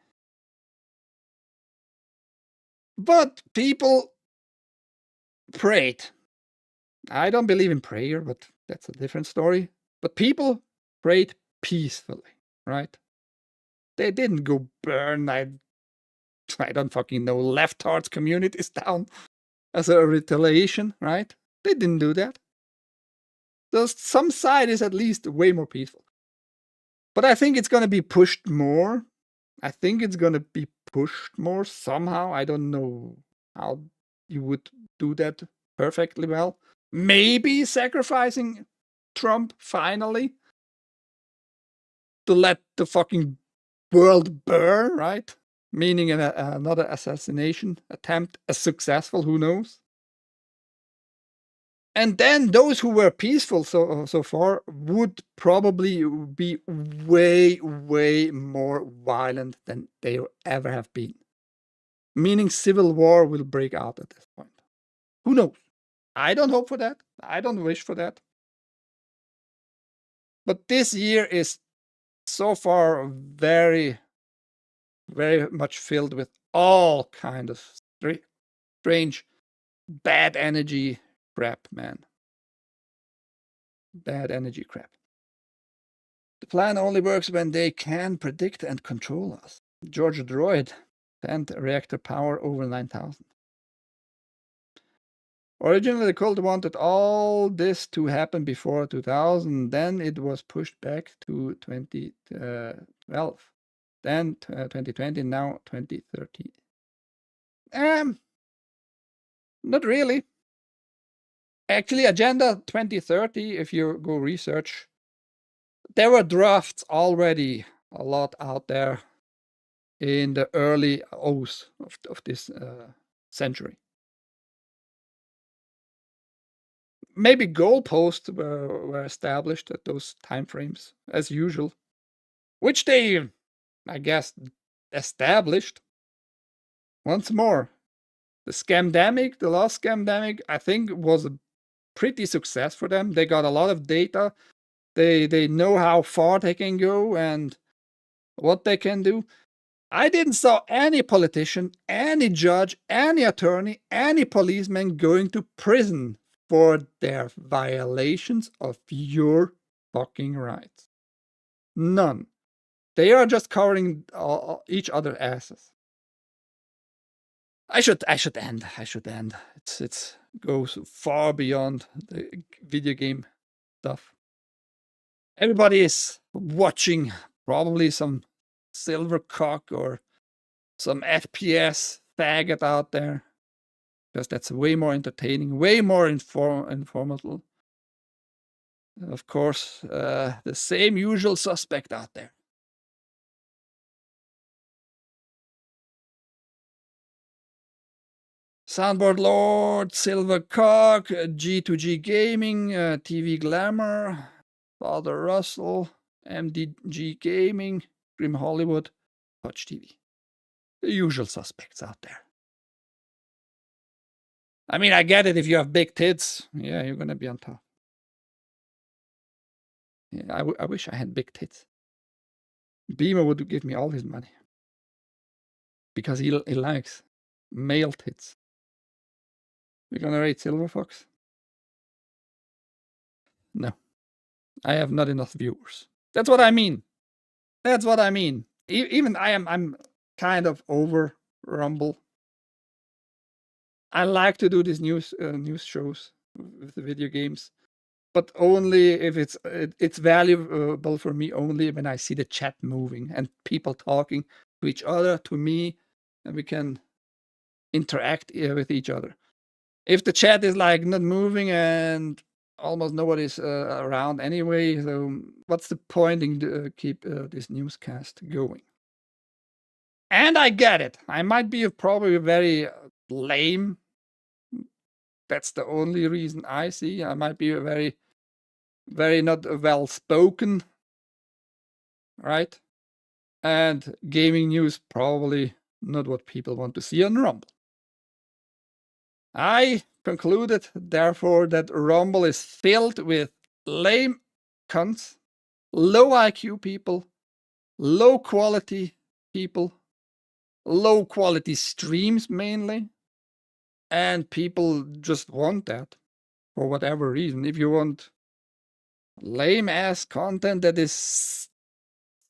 But people prayed. I don't believe in prayer, but that's a different story. But people prayed peacefully, right? They didn't go burn, I don't fucking know, leftards communities down as a retaliation, right? They didn't do that. So some side is at least way more peaceful. But I think it's going to be pushed more. I think it's going to be pushed more somehow. I don't know how you would do that perfectly well. Maybe sacrificing Trump finally to let the fucking world burn, right? Meaning another assassination attempt as successful, who knows? And then those who were peaceful so far would probably be way, way more violent than they ever have been. Meaning civil war will break out at this point. Who knows? I don't hope for that. I don't wish for that. But this year is so far very, very much filled with all kind of strange, bad energy crap, man. Bad energy crap. The plan only works when they can predict and control us. George Droid sent reactor power over 9,000. Originally, the cult wanted all this to happen before 2000. Then it was pushed back to 2012. Then 2020, now 2030. Not really. Actually, Agenda 2030, if you go research, there were drafts already a lot out there in the early O's of this century. Maybe goalposts were established at those timeframes, as usual, which they, I guess, established. Once more, the last scamdemic, I think was a pretty success for them. They got a lot of data. They know how far they can go, and what they can do. I didn't saw any politician, any judge, any attorney, any policeman going to prison for their violations of your fucking rights. None. They are just covering each other asses. I should end. It's goes far beyond the video game stuff. Everybody is watching probably some silver cock or some FPS faggot out there, because that's way more entertaining, way more informative. Of course, the same usual suspect out there. Soundboard Lord, Silver Cock, G2G Gaming, TV Glamour, Father Russell, MDG Gaming, Grim Hollywood, Touch TV. The usual suspects out there. I mean, I get it. If you have big tits, yeah, you're going to be on top. Yeah, I wish I had big tits. Beamer would give me all his money. Because he likes male tits. We're going to rate Silver Fox? No. I have not enough viewers. That's what I mean. That's what I mean. Even I'm kind of over Rumble. I like to do these news shows with the video games, but only if it's valuable for me only when I see the chat moving and people talking to each other, to me, and we can interact with each other. If the chat is like not moving and almost nobody's around anyway, so what's the point in keep this newscast going? And I get it. I might be probably very lame. That's the only reason I see. I might be very, very not well spoken, right? And gaming news probably not what people want to see on Rumble. I concluded, therefore, that Rumble is filled with lame cunts, low IQ people, low quality people, low quality streams mainly, and people just want that for whatever reason. If you want lame ass content that is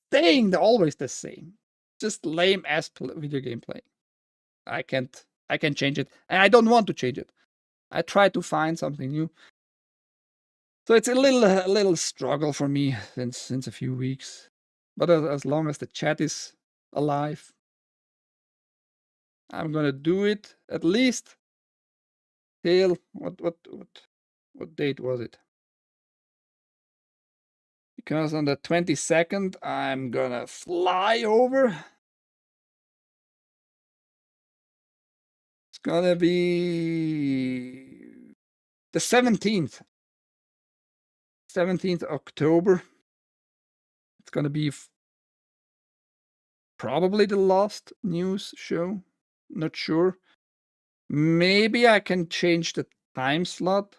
staying always the same, just lame ass video game playing, I can't change it, and I don't want to change it. I try to find something new. So it's a little struggle for me since a few weeks. But as long as the chat is alive, I'm gonna do it at least till what date was it? Because on the 22nd I'm gonna fly over. It's gonna be the 17th. 17th October. It's gonna be probably the last news show. Not sure. Maybe I can change the time slot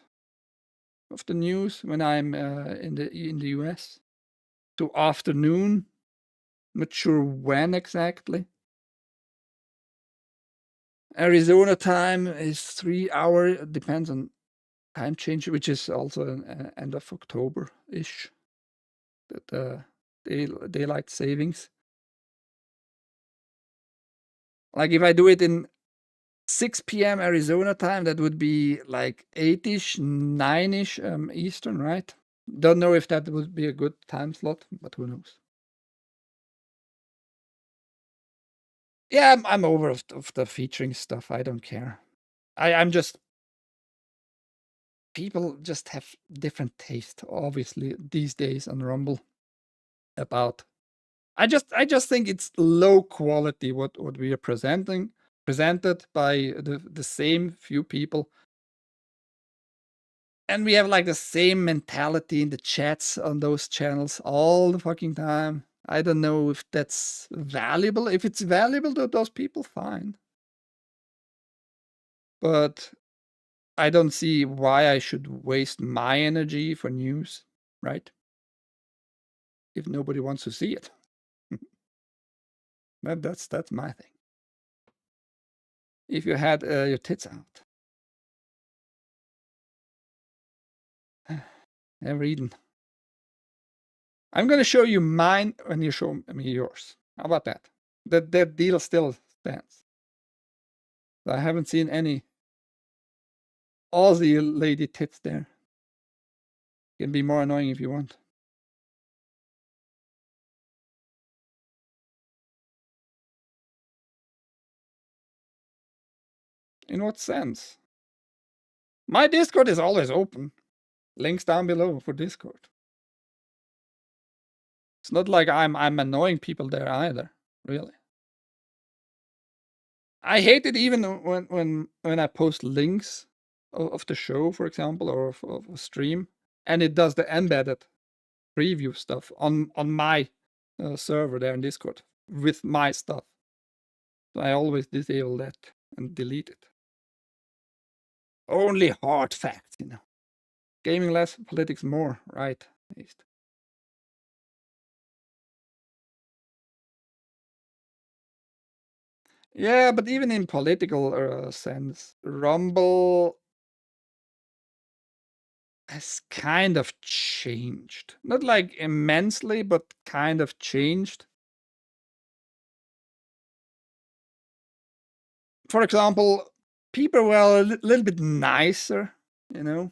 of the news when I'm in the US to afternoon. Not sure when exactly. Arizona time is 3 hours. Depends on time change, which is also end of October-ish. That daylight savings. Like if I do it in 6 p.m. Arizona time, that would be like 8-ish, 9-ish Eastern, right? Don't know if that would be a good time slot, but who knows? Yeah, I'm over of the featuring stuff. I don't care. I'm just people just have different taste, obviously, these days on Rumble. About I just think it's low quality what we are presented by the same few people. And we have like the same mentality in the chats on those channels all the fucking time. I don't know if that's valuable. If it's valuable to those people, fine. But I don't see why I should waste my energy for news, right? If nobody wants to see it. That's my thing. If you had your tits out. Never eaten. I'm going to show you mine when you show me yours. How about that? That deal still stands. I haven't seen any Aussie lady tits there. Can be more annoying if you want. In what sense? My Discord is always open. Links down below for Discord. It's not like I'm annoying people there either, really. I hate it even when I post links of the show, for example, or of a stream, and it does the embedded preview stuff on my server there in Discord with my stuff. So I always disable that and delete it. Only hard facts, you know. Gaming less, politics more, right? Yeah, but even in political sense, Rumble has kind of changed. Not like immensely, but kind of changed. For example, people were a little bit nicer, you know,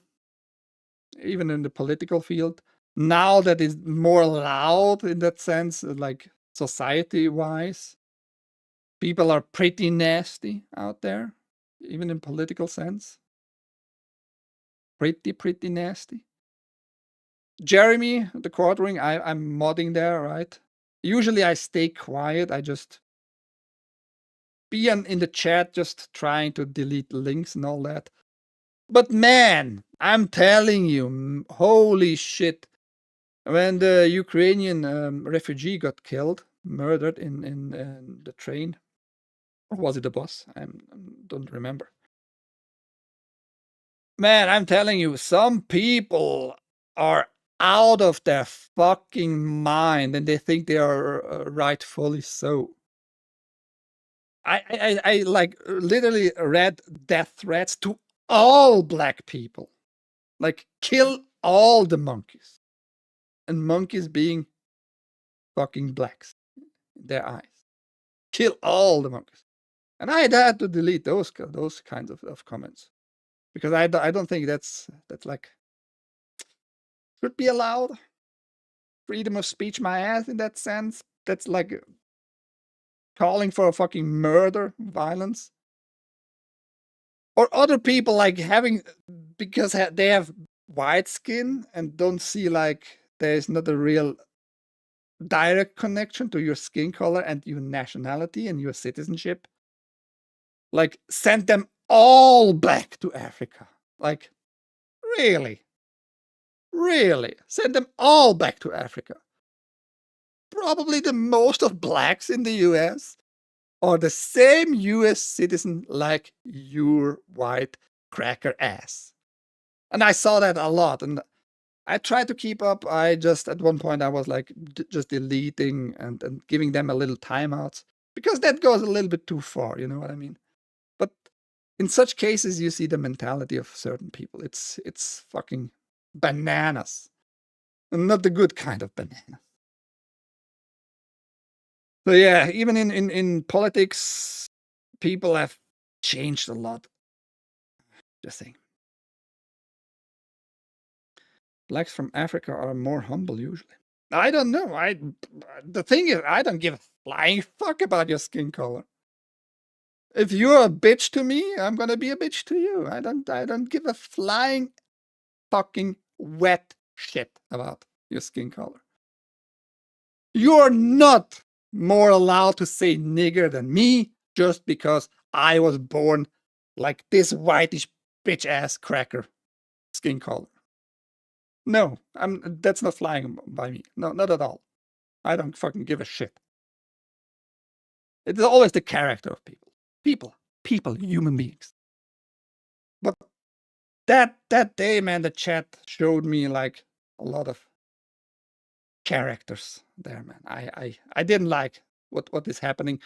even in the political field. Now that is more loud in that sense, like society-wise. People are pretty nasty out there, even in political sense. Pretty nasty. Jeremy, the quartering, I'm modding there, right? Usually I stay quiet. I just be in the chat, just trying to delete links and all that. But man, I'm telling you, holy shit. When the Ukrainian refugee got killed, murdered in the train, or was it a bus? I don't remember. Man, I'm telling you, some people are out of their fucking mind and they think they are rightfully so. I like literally read death threats to all black people. Like, kill all the monkeys. And monkeys being fucking blacks in their eyes. Kill all the monkeys. And I had to delete those kinds of comments. Because I don't think that's like should be allowed. Freedom of speech, my ass, in that sense. That's like calling for a fucking murder, violence. Or other people like having, because they have white skin and don't see like there's not a real direct connection to your skin color and your nationality and your citizenship. Like, send them all back to Africa. Like, really? Really? Send them all back to Africa. Probably the most of blacks in the US are the same US citizen like your white cracker ass. And I saw that a lot. And I tried to keep up. I just, at one point, I was like just deleting and giving them a little timeouts because that goes a little bit too far. You know what I mean? But in such cases, you see the mentality of certain people. It's fucking bananas. And not the good kind of banana. So yeah, even in politics, people have changed a lot. Just saying. Blacks from Africa are more humble usually. I don't know. The thing is, I don't give a flying fuck about your skin color. If you're a bitch to me, I'm gonna be a bitch to you. I don't give a flying fucking wet shit about your skin color. You're not more allowed to say nigger than me just because I was born like this whitish bitch ass cracker skin color. No, that's not flying by me. No, not at all. I don't fucking give a shit. It's always the character of people. People, human beings. But that day, man, the chat showed me like a lot of characters there, man. I didn't like what is happening.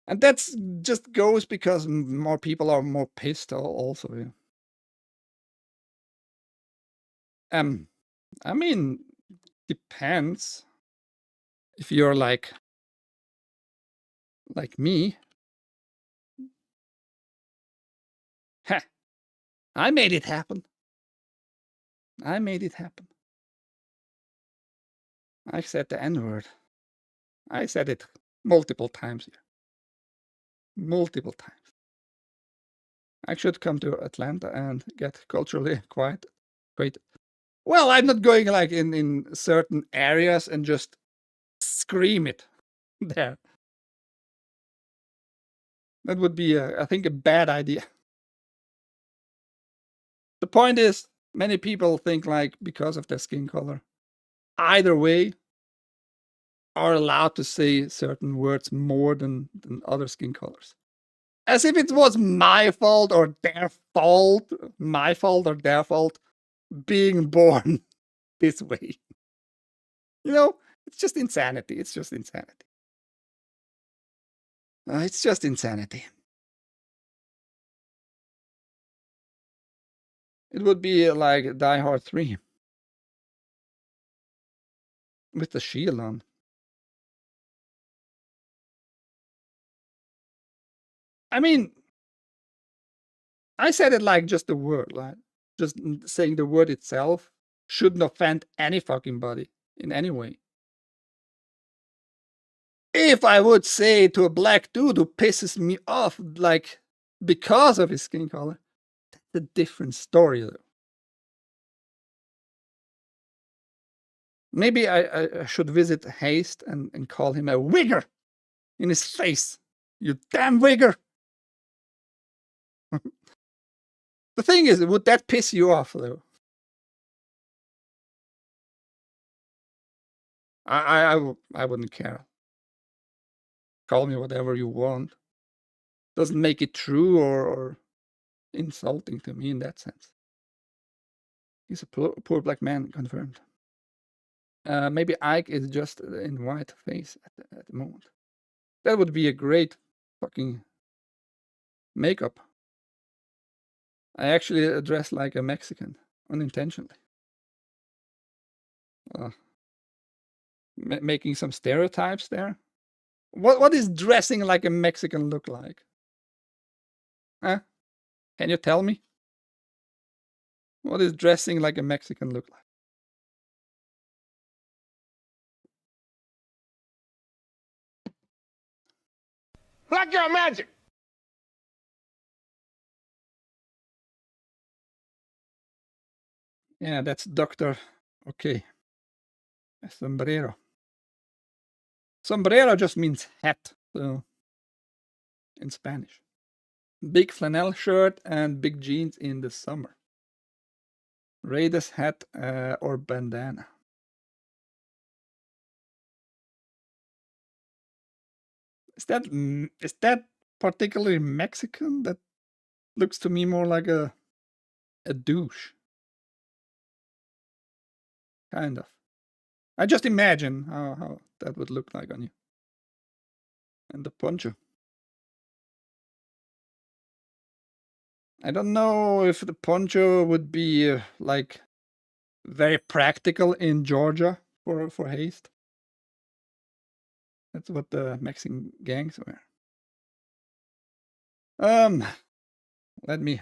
And that's just goes because more people are more pissed also. Yeah. I mean, depends. If you're like me, ha, I made it happen. I made it happen. I said the N-word. I said it multiple times here. Multiple times. I should come to Atlanta and get culturally quiet. Well, I'm not going like in certain areas and just scream it there. That would be, I think, a bad idea. The point is, many people think like because of their skin color, either way, are allowed to say certain words more than other skin colors. As if it was my fault or their fault, my fault or their fault, being born this way. You know, it's just insanity. It's just insanity. It's just insanity. It would be like Die Hard 3 with the shield on. I mean, I said it like just the word, like just saying the word itself shouldn't offend any fucking body in any way. If I would say to a black dude who pisses me off, like because of his skin color, that's a different story, though. Maybe I should visit Haste and call him a wigger in his face. You damn wigger! The thing is, would that piss you off, though? I wouldn't care. Call me whatever you want. Doesn't make it true or insulting to me in that sense. He's a poor black man, confirmed. Maybe Ike is just in white face at the moment. That would be a great fucking makeup. I actually dress like a Mexican unintentionally. Making some stereotypes there. What is dressing like a Mexican look like? Huh? Can you tell me? What is dressing like a Mexican look like? Blackout magic! Yeah, that's Doctor. Okay. Sombrero. Sombrero just means hat, so in Spanish. Big flannel shirt and big jeans in the summer. Raiders hat or bandana. Is that particularly Mexican? That looks to me more like a douche. Kind of. I just imagine how that would look like on you. And the poncho. I don't know if the poncho would be like very practical in Georgia for haste. That's what the Mexican gangs wear. Let me.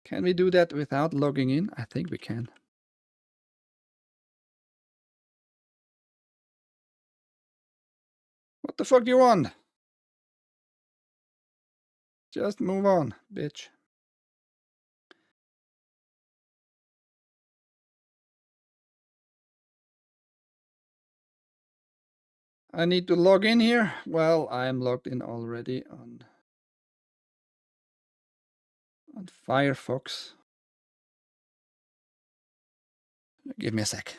Can we do that without logging in? I think we can. What the fuck do you want? Just move on, bitch. I need to log in here. Well, I'm logged in already on Firefox. Give me a sec.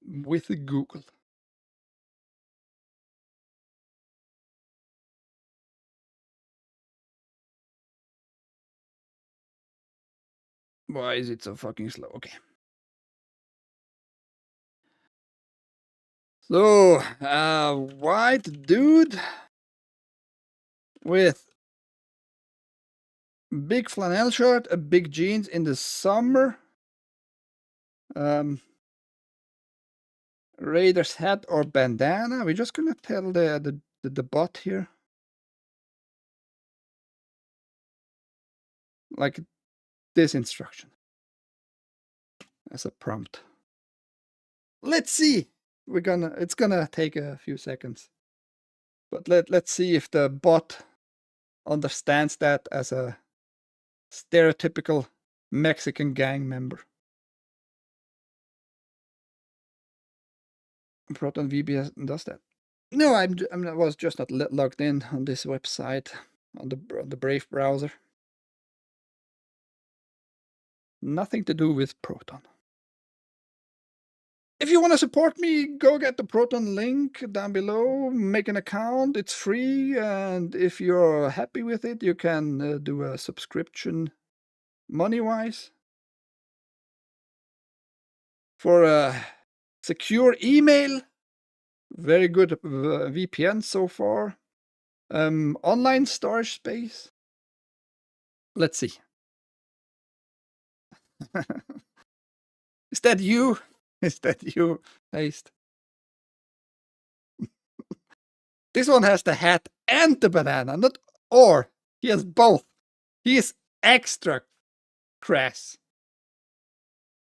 With Google. Why is it so fucking slow? Okay. So, white dude with big flannel shirt, a big jeans in the summer. Raiders hat or bandana. We're just gonna tell the bot here. Like this instruction as a prompt. Let's see. It's gonna take a few seconds. But let's see if the bot understands that as a stereotypical Mexican gang member. Proton VBS does that. No, I was just not logged in on this website on the Brave browser. Nothing to do with Proton. If you want to support me, go get the Proton link down below, make an account, it's free, and if you're happy with it, you can do a subscription money-wise. For a secure email, very good VPN so far. Online storage space. Let's see. Is that you? Is that you, Haste? This one has the hat and the banana, not or. He has both. He is extra crass.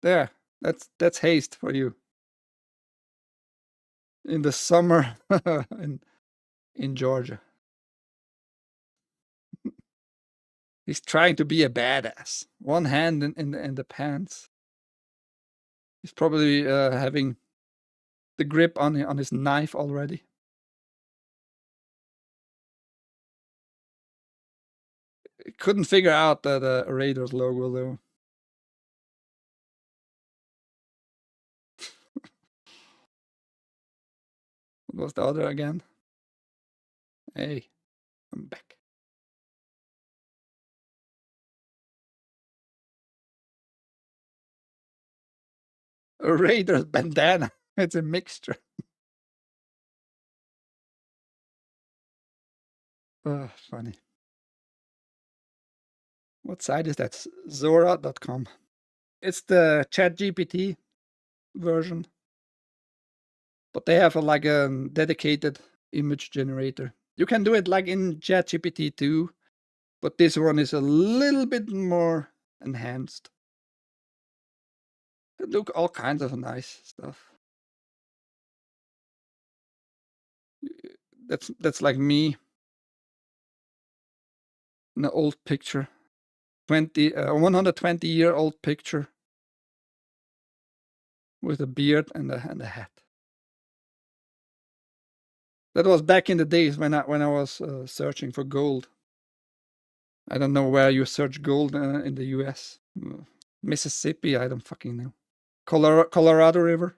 There, that's Haste for you. In the summer in Georgia. He's trying to be a badass. One hand in the pants. He's probably having the grip on his knife already. Couldn't figure out the Raiders logo though. What was the other again? Hey, I'm back. A Raiders bandana. It's a mixture. Oh, funny. What site is that? Zora.com. It's the ChatGPT version. But they have like a dedicated image generator. You can do it like in ChatGPT too, but this one is a little bit more enhanced. Look, all kinds of nice stuff. That's like me in an old picture, 120-year-old picture with a beard and a hat. That was back in the days when I was searching for gold. I don't know where you search gold in the U.S. Mississippi, I don't fucking know. Colorado River.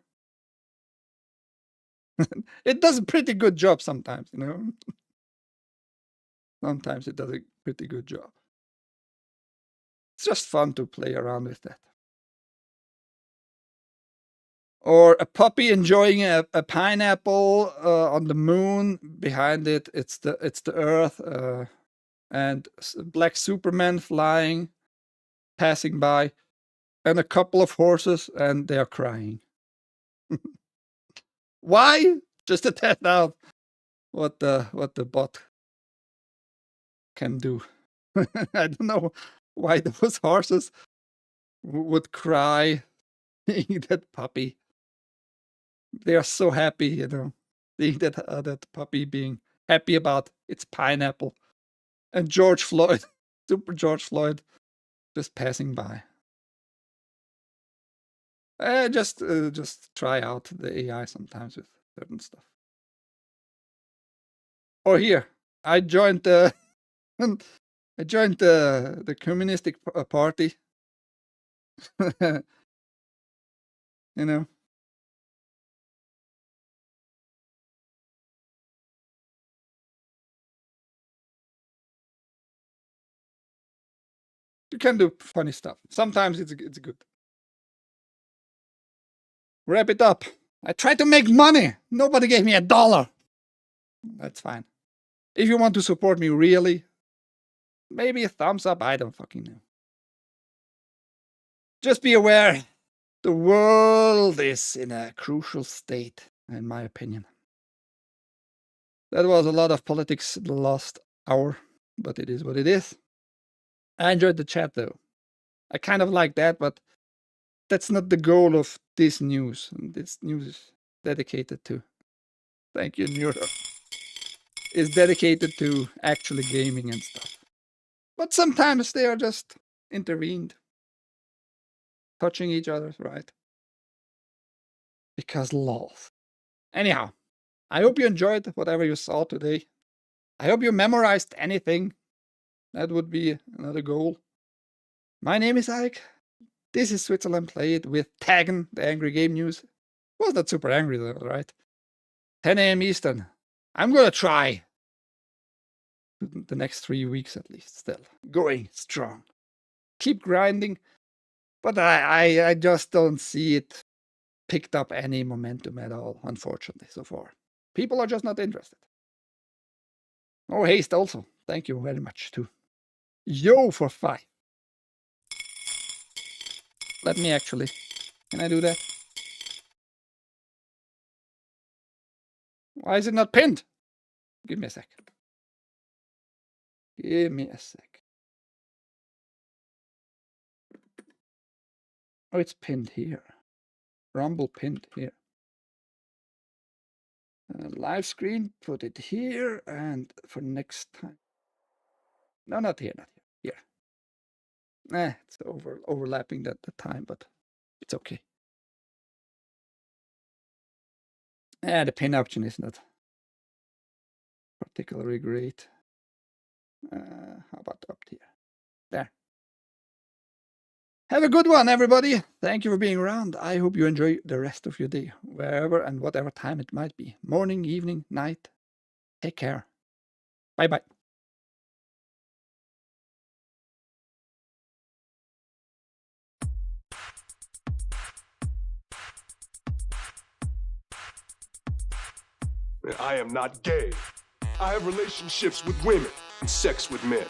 It does a pretty good job sometimes, you know. Sometimes it does a pretty good job. It's just fun to play around with that. Or a puppy enjoying a pineapple on the moon. Behind it, it's the Earth, and black Superman flying, passing by, and a couple of horses, and they are crying. Why? Just to test out what the bot can do. I don't know why those horses would cry seeing that puppy. They are so happy, you know, seeing that puppy being happy about its pineapple. And George Floyd, Super George Floyd, just passing by. Just try out the AI sometimes with certain stuff. Or here, I joined the communistic party. You know, can do funny stuff. Sometimes it's good. Wrap it up. I tried to make money. Nobody gave me $1. That's fine. If you want to support me really, maybe a thumbs up. I don't fucking know. Just be aware, the world is in a crucial state, in my opinion. That was a lot of politics the last hour, but it is what it is. I enjoyed the chat though. I kind of like that, but that's not the goal of this news. This news is dedicated to, thank you, Neuter, is dedicated to actually gaming and stuff. But sometimes they are just intervened, touching each other, right? Because laws. Anyhow, I hope you enjoyed whatever you saw today. I hope you memorized anything. That would be another goal. My name is Ike. This is Switzerland Play It with TAGN, the Angry Game News. Was not super angry though, right? 10 a.m. Eastern. I'm gonna try. The next 3 weeks at least, still. Going strong. Keep grinding. But I just don't see it picked up any momentum at all, unfortunately, so far. People are just not interested. Oh, Haste also. Thank you very much, too. Yo for 5. Let me actually. Can I do that? Why is it not pinned? Give me a sec. Give me a sec. Oh, it's pinned here. Rumble pinned here. Live screen, put it here, and for next time. No, not here, not here. Here. It's overlapping that the time, but it's okay. The pin option is not particularly great. How about up here? There. Have a good one, everybody. Thank you for being around. I hope you enjoy the rest of your day, wherever and whatever time it might be. Morning, evening, night. Take care. Bye-bye. I am not gay. I have relationships with women and sex with men.